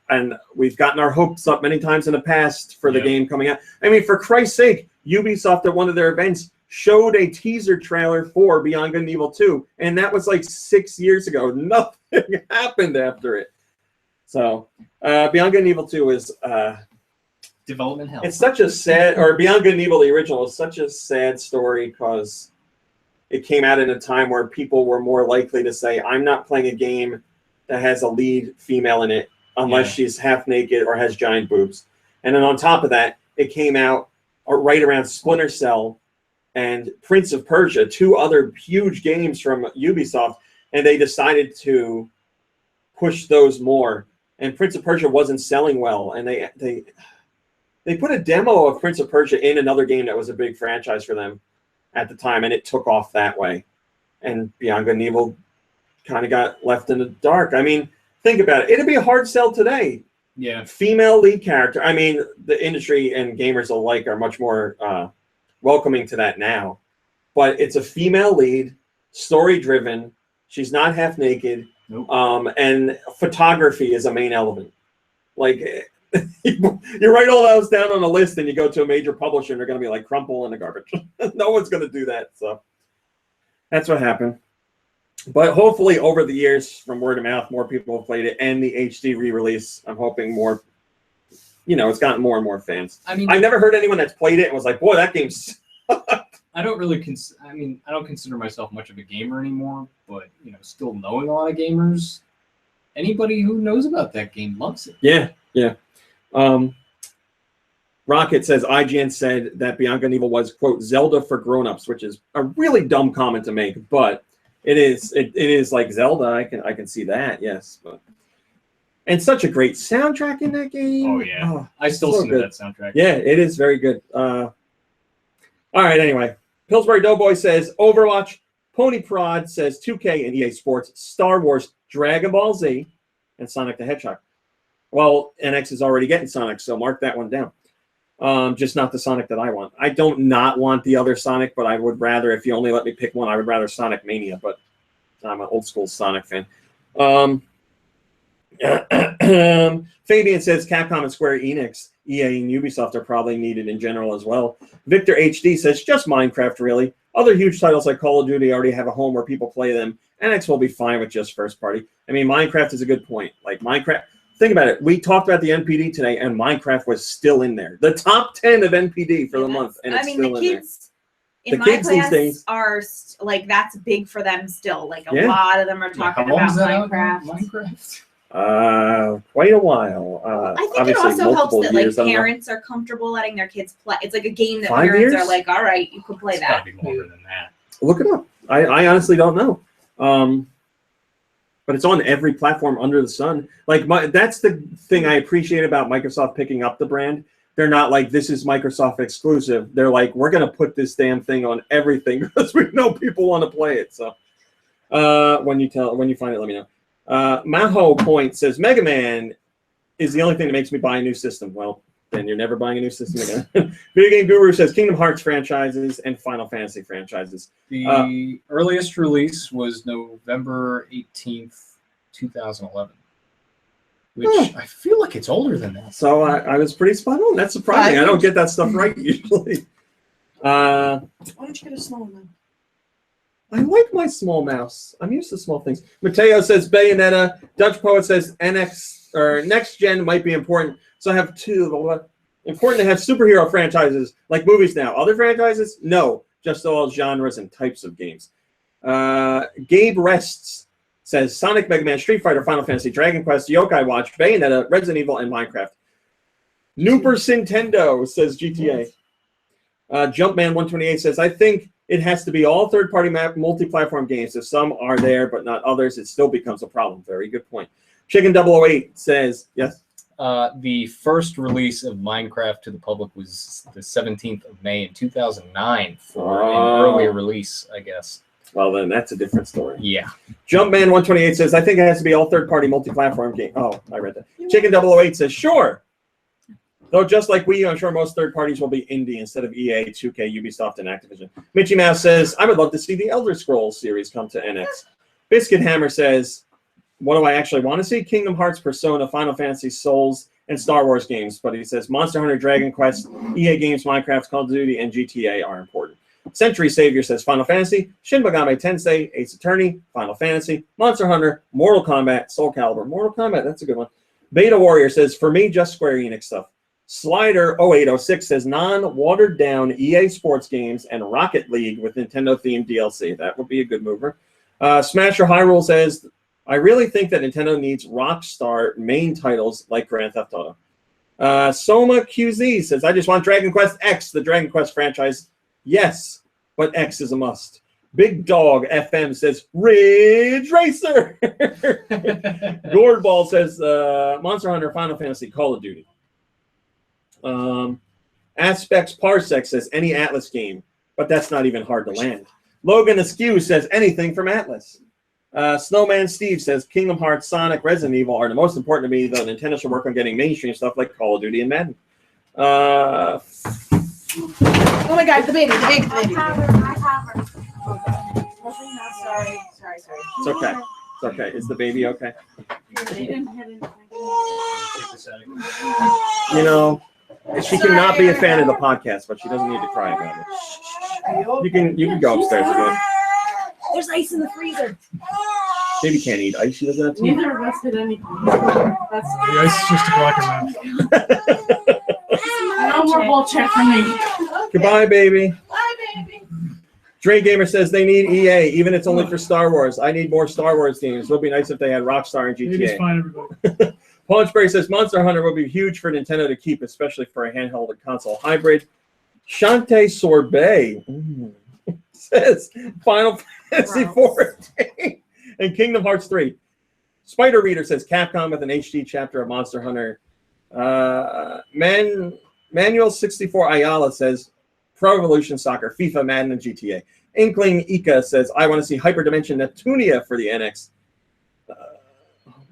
And we've gotten our hopes up many times in the past for the game coming out. I mean, for Christ's sake, Ubisoft at one of their events showed a teaser trailer for Beyond Good and Evil 2, and that was like 6 years ago. Nothing happened after it. So Beyond Good and Evil 2 is development hell. It's such a sad, or Beyond Good and Evil, the original, is such a sad story because it came out in a time where people were more likely to say, I'm not playing a game that has a lead female in it unless she's half naked or has giant boobs. And then on top of that, it came out right around Splinter Cell and Prince of Persia, two other huge games from Ubisoft, and they decided to push those more. And Prince of Persia wasn't selling well, and they put a demo of Prince of Persia in another game that was a big franchise for them at the time, and it took off that way. And Beyond Good and Evil kind of got left in the dark. I mean, think about it. It'd be a hard sell today. Yeah. Female lead character. I mean, the industry and gamers alike are much more welcoming to that now. But it's a female lead, story-driven. She's not half naked. Nope. And photography is a main element. Like, you write all those down on a list and you go to a major publisher and they're going to be like, crumple in the garbage. No one's going to do that. So that's what happened. But hopefully over the years, from word of mouth, more people have played it, and the HD re-release, I'm hoping more, it's gotten more and more fans. I mean, I've never heard anyone that's played it and was like, boy, that game's I don't really I don't consider myself much of a gamer anymore, but still knowing a lot of gamers, anybody who knows about that game loves it. Yeah. Rocket says IGN said that Beyond Good and Evil was, quote, Zelda for grown-ups, which is a really dumb comment to make, but it is like Zelda. I can see that, yes. And such a great soundtrack in that game. Oh yeah. I still listen to that soundtrack. Yeah, it is very good. All right, anyway. Pillsbury Doughboy says Overwatch. Pony Prod says 2K and EA Sports, Star Wars, Dragon Ball Z, and Sonic the Hedgehog. Well, NX is already getting Sonic, so mark that one down. Just not the Sonic that I want. I don't not want the other Sonic, but I would rather, if you only let me pick one, I would rather Sonic Mania, but I'm an old school Sonic fan. Fabian says Capcom and Square Enix, EA and Ubisoft are probably needed in general as well. Victor HD says just Minecraft, really. Other huge titles like Call of Duty already have a home where people play them. NX will be fine with just first party. I mean, Minecraft is a good point. Like Minecraft, think about it. We talked about the NPD today, and Minecraft was still in there. The top 10 of NPD for the month, and it's still in there. In my class are like, that's big for them still. Like a lot of them are talking about Minecraft. Quite a while. I think it also helps that like parents are comfortable letting their kids play. It's like a game that parents are like, all right, you could play it's that. Gotta be longer than that. Look it up. I honestly don't know. But it's on every platform under the sun. Like that's the thing I appreciate about Microsoft picking up the brand. They're not like, this is Microsoft exclusive. They're like, we're going to put this damn thing on everything because we know people want to play it. So when you find it, let me know. Maho Point says Mega Man is the only thing that makes me buy a new system. Well, then you're never buying a new system again. Video Game Guru says Kingdom Hearts franchises and Final Fantasy franchises. The earliest release was November 18th, 2011. Which I feel like it's older than that. So I was pretty spot on. That's surprising. I don't get that stuff right usually. Why don't you get a small one? I like my small mouse. I'm used to small things. Mateo says Bayonetta. Dutch Poet says NX or next gen might be important. So I have two. Important to have superhero franchises like movies now. Other franchises? No. Just all genres and types of games. Gabe Rests says Sonic, Mega Man, Street Fighter, Final Fantasy, Dragon Quest, Yokai Watch, Bayonetta, Resident Evil, and Minecraft. Nooper Nintendo says GTA. Jumpman128 says, I think it has to be all third-party multi-platform games. If some are there but not others, it still becomes a problem. Very good point. Chicken008 says, yes? The first release of Minecraft to the public was the 17th of May in 2009 for an early release, I guess. Well, then that's a different story. Yeah. Jumpman128 says, I think it has to be all third-party multi-platform game. Oh, I read that. Chicken008 says, sure. Though just like Wii U, I'm sure most third parties will be indie instead of EA, 2K, Ubisoft, and Activision. Mitchy Mouse says, I would love to see the Elder Scrolls series come to NX. Biscuit Hammer says, what do I actually want to see? Kingdom Hearts, Persona, Final Fantasy, Souls, and Star Wars games. But he says Monster Hunter, Dragon Quest, EA games, Minecraft, Call of Duty, and GTA are important. Century Savior says Final Fantasy, Shin Megami Tensei, Ace Attorney, Final Fantasy, Monster Hunter, Mortal Kombat, Soul Calibur. Mortal Kombat, that's a good one. Beta Warrior says, for me, just Square Enix stuff. Slider 0806 says non-watered down EA Sports games and Rocket League with Nintendo-themed DLC. That would be a good mover. Smasher Hyrule says, I really think that Nintendo needs Rockstar main titles like Grand Theft Auto. Soma QZ says, I just want Dragon Quest X, the Dragon Quest franchise. Yes, but X is a must. Big Dog FM says, Ridge Racer. Gourdball says, Monster Hunter, Final Fantasy, Call of Duty. Aspects Parsec says, any Atlas game, but that's not even hard to land. Logan Askew says, anything from Atlas. Snowman Steve says, Kingdom Hearts, Sonic, Resident Evil are the most important to me, though Nintendo should work on getting mainstream stuff like Call of Duty and Madden. Oh my God, the baby. I have her. Sorry. It's okay. It's okay. Is the baby okay? You know, she cannot be a fan of the podcast, but she doesn't need to cry about it. You can go upstairs again. There's ice in the freezer. Baby can't eat ice. She doesn't have teeth. Neither of us did anything. That's The ice is just a block of mouth. no more bullshit for me. Goodbye, baby. Bye, baby. Dre Gamer says they need EA, even if it's only for Star Wars. I need more Star Wars games. It would be nice if they had Rockstar and Maybe it's GTA. fine, everybody. Punchberry says Monster Hunter would be huge for Nintendo to keep, especially for a handheld and console hybrid. Shante Sorbet says Final Fantasy 14 and Kingdom Hearts 3. Spider Reader says Capcom with an HD chapter of Monster Hunter. Manuel 64 Ayala says Pro Evolution Soccer, FIFA, Madden, and GTA. Inkling Ika says I want to see Hyperdimension Neptunia for the NX. Oh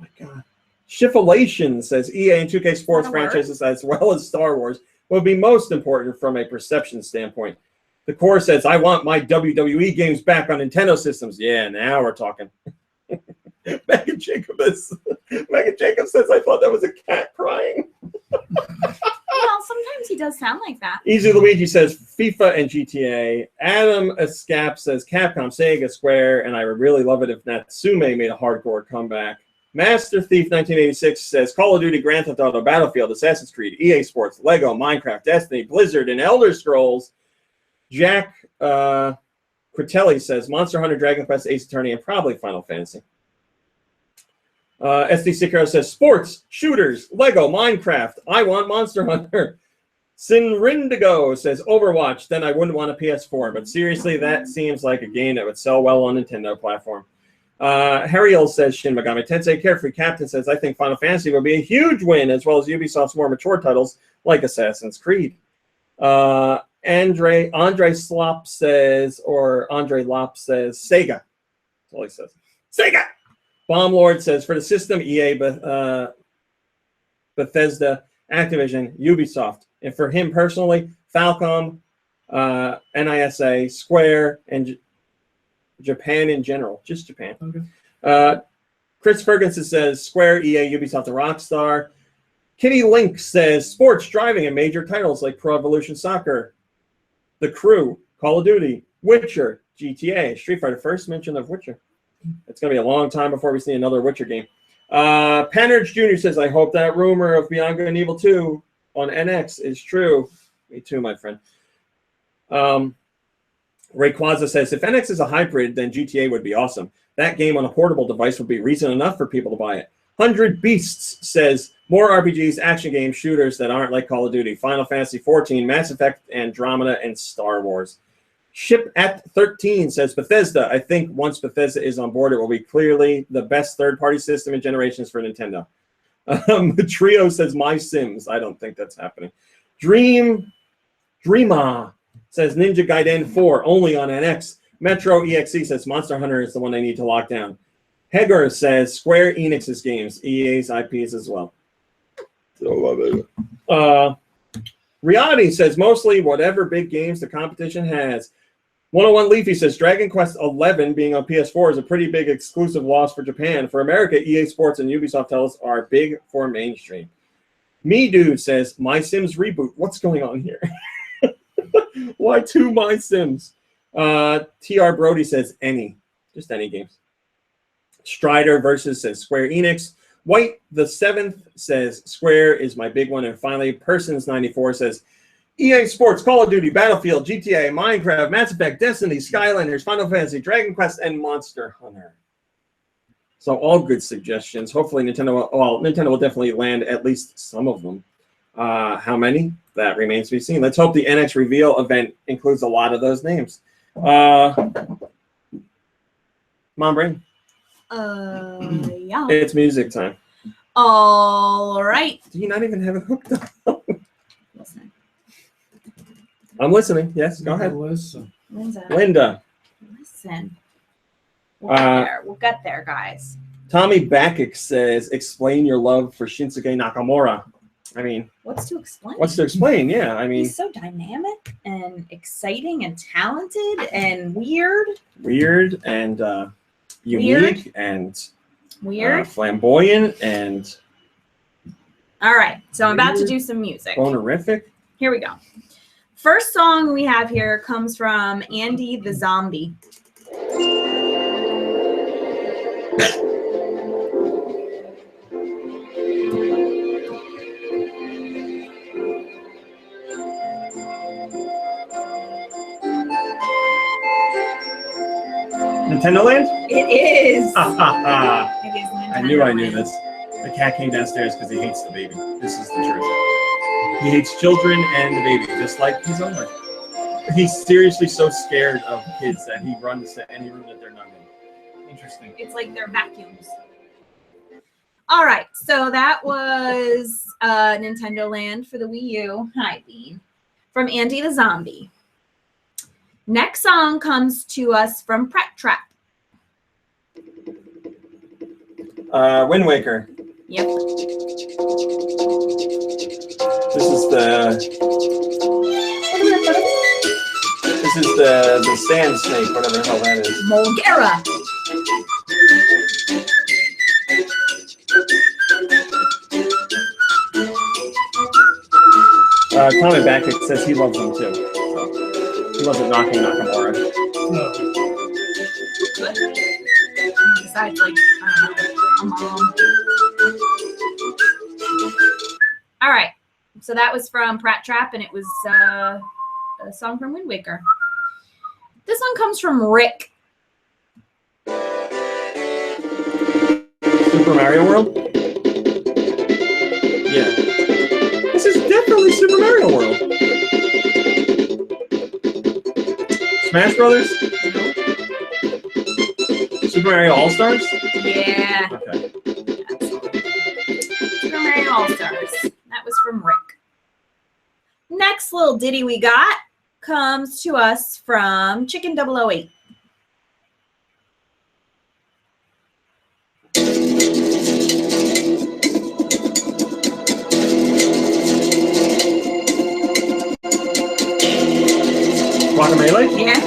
my God. Shiffelation says EA and 2K Sports franchises as well as Star Wars will be most important from a perception standpoint. The core says, I want my WWE games back on Nintendo systems. Yeah, now we're talking. Megan Jacob says, I thought that was a cat crying. Well, sometimes he does sound like that. Easy Luigi says FIFA and GTA. Adam Escap says Capcom, Sega, Square, and I would really love it if Natsume made a hardcore comeback. Master Thief 1986 says Call of Duty, Grand Theft Auto, Battlefield, Assassin's Creed, EA Sports, Lego, Minecraft, Destiny, Blizzard, and Elder Scrolls. Jack Critelli says Monster Hunter, Dragon Quest, Ace Attorney, and probably Final Fantasy. SD Sikaro says sports, shooters, Lego, Minecraft. I want Monster Hunter. Sinrindigo says Overwatch. Then I wouldn't want a PS4, but seriously, that seems like a game that would sell well on Nintendo platform. Harriel says Shin Megami Tensei. Carefree Captain says I think Final Fantasy would be a huge win, as well as Ubisoft's more mature titles like Assassin's Creed. Andre Slop says, or Andre Lop says Sega. That's all he says. Sega. Bomb Lord says for the system, EA, Bethesda, Activision, Ubisoft, and for him personally, Falcom, NISA, Square, and Japan in general, just Japan. Okay. Chris Ferguson says Square, EA, Ubisoft, and Rockstar. Kitty Link says sports, driving, and major titles like Pro Evolution Soccer, The Crew, Call of Duty, Witcher, GTA, Street Fighter. First mention of Witcher. It's going to be a long time before we see another Witcher game. Panurge Jr. says, I hope that rumor of Beyond Good and Evil 2 on NX is true. Me too, my friend. Rayquaza says, if NX is a hybrid, then GTA would be awesome. That game on a portable device would be reason enough for people to buy it. 100 Beasts says, more RPGs, action games, shooters that aren't like Call of Duty, Final Fantasy 14, Mass Effect, Andromeda, and Star Wars. Ship at 13 says Bethesda. I think once Bethesda is on board, it will be clearly the best third-party system in generations for Nintendo. The Trio says My Sims. I don't think that's happening. Dreama says Ninja Gaiden 4 only on NX. Metro EXE says Monster Hunter is the one they need to lock down. Heger says Square Enix's games, EA's IPs as well. So, Reality says mostly whatever big games the competition has. 101 Leafy says Dragon Quest 11 being on PS4 is a pretty big exclusive loss for Japan. For America, EA Sports and Ubisoft titles are big for mainstream. Me Dude says My Sims reboot. What's going on here? Why 2 My Sims? TR Brody says just any games. Strider versus says Square Enix. White the 7th says Square is my big one. And finally, Persons 94 says EA Sports, Call of Duty, Battlefield, GTA, Minecraft, Mass Effect, Destiny, Skylanders, Final Fantasy, Dragon Quest, and Monster Hunter. So all good suggestions. Hopefully Nintendo will definitely land at least some of them. How many? That remains to be seen. Let's hope the NX reveal event includes a lot of those names. Mom, Brain. Yeah. It's music time. All right. Do you not even have it hooked up? Listen. I'm listening. Yes, go ahead. Listen. Linda. Listen. We'll get there, guys. Tommy Backick says, explain your love for Shinsuke Nakamura. I mean, What's to explain? what's to explain? Yeah, I mean, He's so dynamic and exciting and talented and weird. weird and unique and Weird. flamboyant and All right. So I'm about to weird. do some music. bonerific. Here we go. First song we have here comes from Andy the Zombie. Nintendo Land? It is. I It is Nintendo knew I knew Land. this. The cat came downstairs because he hates the baby. This is the truth. He hates children and the baby, just like his own life. He's seriously so scared of kids that he runs to any room that they're not in. Interesting. It's like they're vacuums. All right, so that was Nintendo Land for the Wii U. Hi, Bean. From Andy the Zombie. Next song comes to us from Pret Trap. Wind Waker. Yep. This is the sand snake, whatever the hell that is. Molgera. Tommy Backick says he loves them too. So he loves it knocking Nakamura. Besides, like, I don't know, a mom. All right, so that was from Prat Trap, and it was a song from Wind Waker. This one comes from Rick. Super Mario World? Yeah. This is definitely Super Mario World. Smash Brothers? Super Mario All-Stars? Yeah. Okay. Super Mario All-Stars. That was from Rick. Next little ditty we got comes to us from Chicken 008. Guacamelee? Yeah. I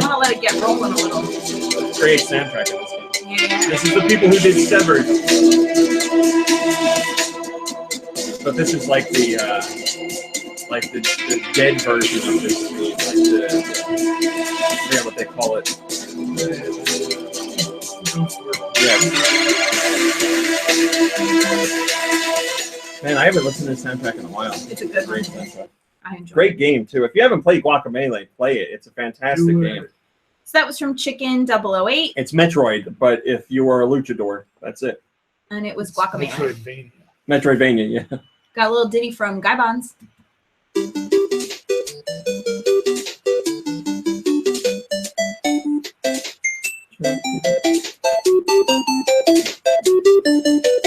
want to let it get rolling a little. Great soundtrack in this game. Yeah. This is the people who did Severed. But this is like the dead version of this scene. I forget what they call it. Yeah. Man, I haven't listened to this soundtrack in a while. It's a good Great one. soundtrack. I enjoy Great it. game too. If you haven't played Guacamelee, play it. It's a fantastic game. So that was from Chicken 008, It's Metroid, but if you are a luchador, that's it. and it was Guacamole. Metroidvania. Metroidvania, yeah. Got a little ditty from Guy Bonds.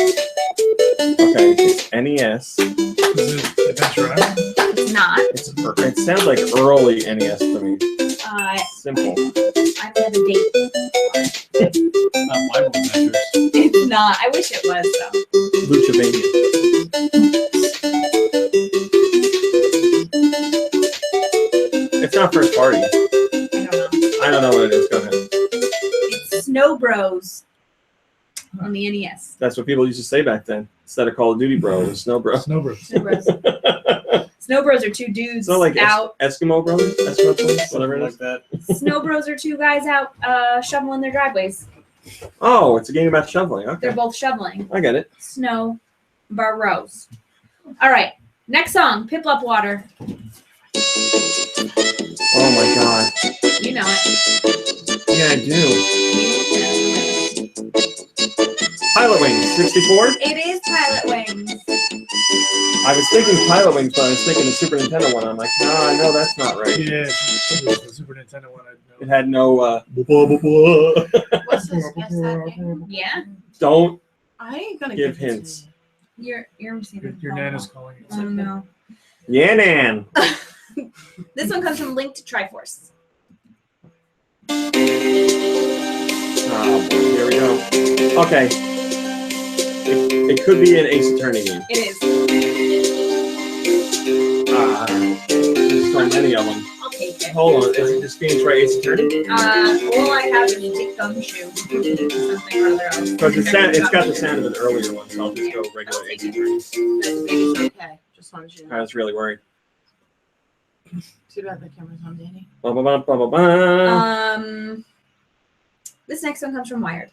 Okay, it's NES. Is it Adventure Island? It's not. It sounds like early NES to me. Simple. I don't have a date. Not Bible Adventures. It's not. I wish it was, though. Luchavania. Snow Bros on the NES. That's what people used to say back then. Instead of Call of Duty Bro, it was Snow Bro. Snow Bros. Snow Bros. Snow Bros are two dudes It's not like out. Eskimo Brothers? Eskimo Brothers? Whatever it like is. that. Snow Bros are two guys out shoveling their driveways. Oh, it's a game about shoveling. They're Okay. both shoveling. I get it. Snow Bros. All right. Next song, Piplup Water. Oh my god. You know it. Yeah, I do. Pilot Wings, 64? It is Pilot Wings. I was thinking Pilot Wings, but I was thinking the Super Nintendo one. I'm like, no, that's not right. Yeah, the Super Nintendo one. I It know. had no, What's this? Yes, that game? Yeah. Don't I ain't gonna give give it to hints. you. You're receiving. Your Nana's calling you. Oh no. Yeah, Nan. This one comes from Link to Triforce. Oh, boy, here we go. Okay. It could be an Ace Attorney game. It is. There's so many of them. I'll take it. Hold on, is it this game's right, Ace Attorney? All I have is Dick Gumshoe. Something or other else. Because it's got the sound of an earlier one, so I'll just go regular Ace Attorney. Okay, just wanted you to I know. was really worried. Too bad the camera's on Danny. Ba-ba-ba-ba-ba-ba. This next one comes from Wired.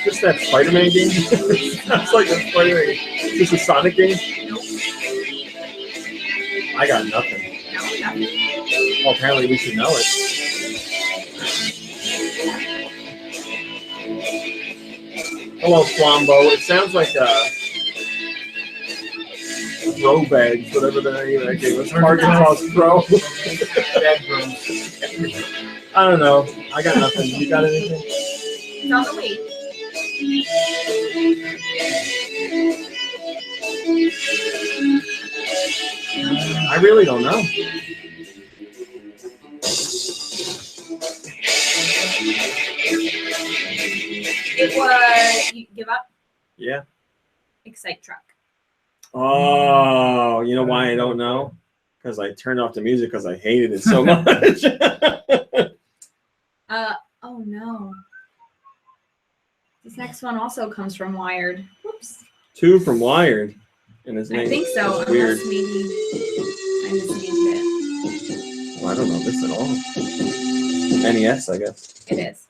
Just that Spider-Man game? Sounds like a Spider-Man game. Just a Sonic game? I got nothing. Well, apparently we should know it. Hello, Flambeau. It sounds like Pro Bags, whatever the name of that game was. Arkansas Pro. I don't know. I got nothing. You got anything? It's on the Wii. I really don't know. It was. You give up? Yeah. Excite Truck. Oh, you know why I don't know? Because I turned off the music because I hated it so much. Oh no. This next one also comes from Wired. Whoops. 2 from Wired. And his name I think so. is weird. Unless maybe I misnamed it. Well, I don't know this at all. NES, I guess. It is.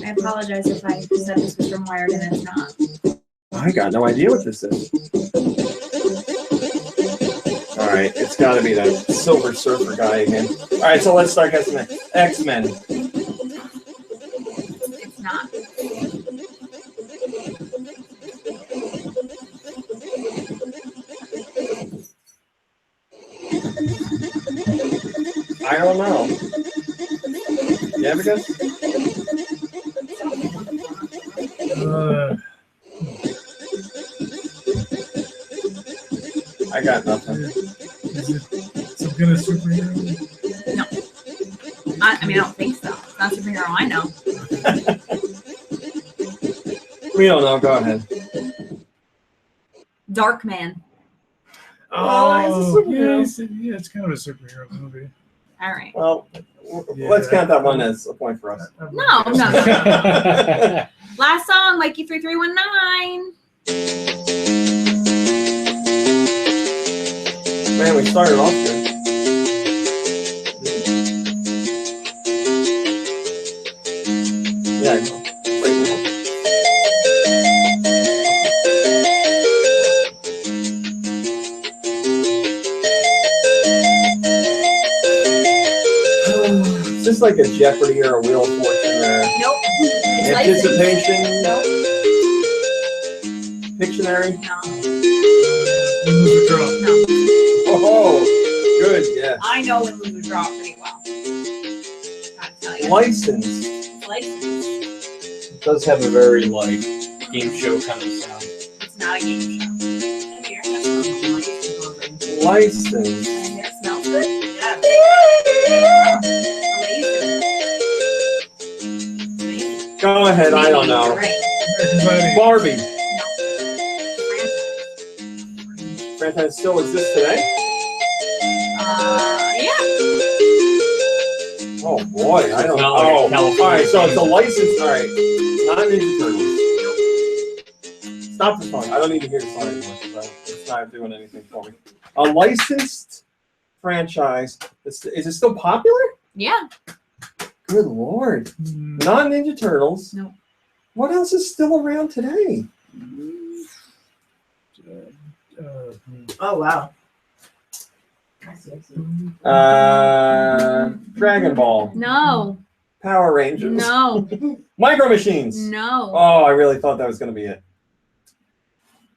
I apologize if I said this was from Wired and it's not. I got no idea what this is. All right, it's got to be that Silver Surfer guy again. All right, so let's start guessing next. X-Men. It's not. I don't know. You have a guess? I got nothing. Is it some kind of superhero? I mean, I don't think so. It's not superhero I know. We don't know. Go ahead. Darkman. Oh, yeah, it's kind of a superhero movie. All right. Well, Yeah. let's count that one as a point for us. No. Last song, Mikey3319. Man, we started off good. Yeah, I know. Is this like a Jeopardy or a Wheel of Fortune or Nope. It's licensed. Anticipation? Nope. Pictionary? No. No. Oh, good, yeah. I know when Lose or Draw pretty well. Gotta tell you. Licensed. Licensed. It does have a very like game show kind of sound. It's not a game show. License. It smells good. Yeah. Amazing. Go ahead. I don't know. Right. Barbie. No. Franchise still exists today? Yeah. Oh boy, I don't It's know. not like a All California right, so it's a game. license. All right, not Ninja Turtles. Stop the phone. I don't need to hear the song anymore because it's not doing anything for me. A licensed franchise. Is it still popular? Yeah. Good lord. Not Ninja Turtles. No. What else is still around today? Oh wow. Dragon Ball. No. Power Rangers. No. Micro Machines. No. Oh, I really thought that was going to be it.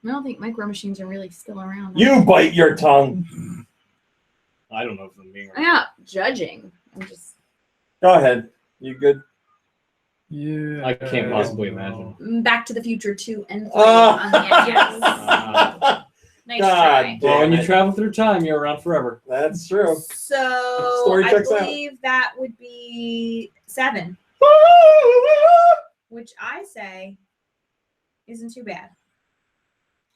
I don't think Micro Machines are really still around. You bite your tongue. I don't know if I'm being I'm not judging. I'm just Go ahead. You good? Yeah. I can't possibly imagine. Back to the Future 2 and 3 Oh. on the NES. Nice God try. Well, when damn you it. travel through time, you're around forever. That's true. So Story I checks out. believe that would be 7, which I say isn't too bad.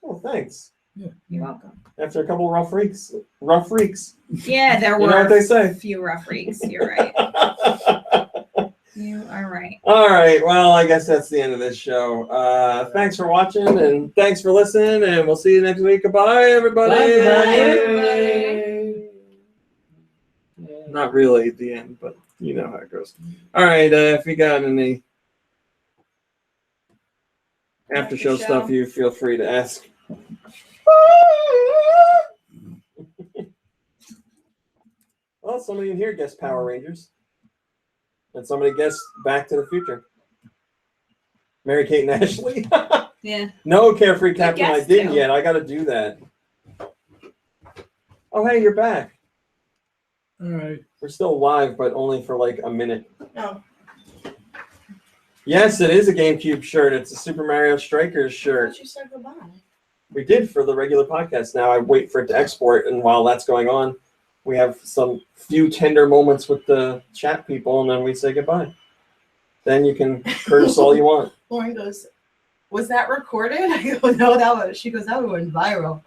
Oh, thanks. You're welcome. After a couple rough weeks. Rough freaks. Yeah, there You were know what they say. a few rough weeks. You're right. You are right. All right. Well, I guess that's the end of this show. Thanks for watching and thanks for listening, and we'll see you next week. Goodbye, everybody. Bye, everybody. Not really at the end, but you know how it goes. All right. If you got any after show stuff, you feel free to ask. Well, somebody in here guessed Power Rangers. And somebody guessed Back to the Future. Mary Kate and Ashley. Yeah. No, Carefree Captain, I guess, didn't too. yet. I got to do that. Oh, hey, you're back. All right. We're still live, but only for like a minute. No. Yes, it is a GameCube shirt. It's a Super Mario Strikers shirt. You said goodbye. We did for the regular podcast. Now I wait for it to export, and while that's going on, we have some few tender moments with the chat people, and then we say goodbye. Then you can curse all you want. Lauren goes, "Was that recorded?" I go, "No, that was." She goes, "That went viral."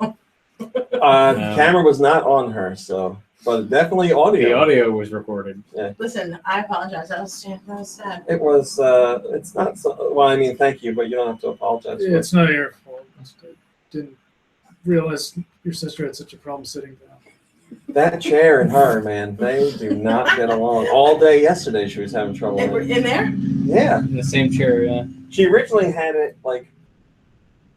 Camera was not on her, so but definitely audio. The audio was recorded. Listen, I apologize. That was sad. It was. It's not. So, well, I mean, thank you, but you don't have to apologize. Yeah, for it's not your fault. I didn't realize your sister had such a problem sitting down. That chair and her, man, they do not get along. All day yesterday, she was having trouble. They were with it. in there? Yeah, In the same chair, yeah. she originally had it like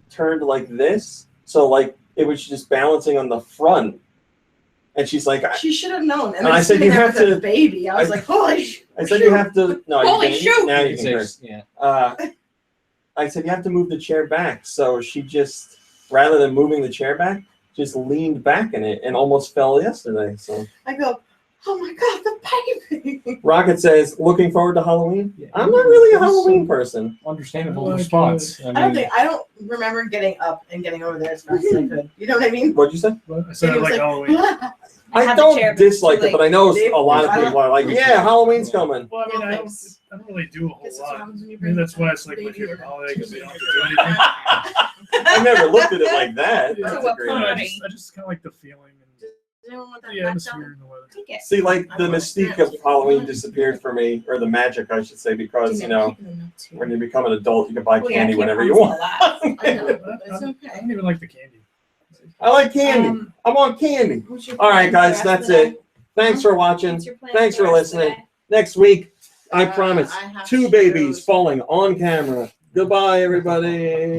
turned like this, so like it was just balancing on the front. And she's like, She should have known. And I said, you have with a to- baby. I was I- like, holy sh! I said you have to. No, Holy you can, shoot! Now you You can say- curse. yeah. I said you have to move the chair back. So she just, rather than moving the chair back, just leaned back in it and almost fell yesterday. So I go, oh my god, the baby! Rocket says, looking forward to Halloween. Yeah. I'm not really a Halloween person. Understandable Like, response. I don't remember getting up and getting over there as fast as I could. You know what I mean? What'd you say? Well, I said And I it was like like, Halloween. I have the don't chair, but it's dislike too it, but I know a lot of I people are like, don't- yeah, Halloween's coming. Well, I mean, I Thanks. don't really do a whole This is what lot. happens when you I bring mean, that's why it's like baby my favorite here. holiday because they don't have to do anything. I never looked at it like that. Yeah. That's To a a great point. idea. I just kind of like the feeling and Does anyone want that the back atmosphere down? and the weather. Take it. See, like the mystique of Halloween disappeared for me, or the magic, I should say, because, you know, when you become an adult, you can buy Well, yeah, candy keep whenever on you want. still alive. I know, I, it's I okay. don't even like the candy. I like candy. I want candy. What's your All right, plan guys, for the rest that's of the it. Thanks for watching. What's your plan Thanks the for rest of the listening. day? Next week, I day? promise, I have 2 shows. babies falling on camera. Goodbye, everybody.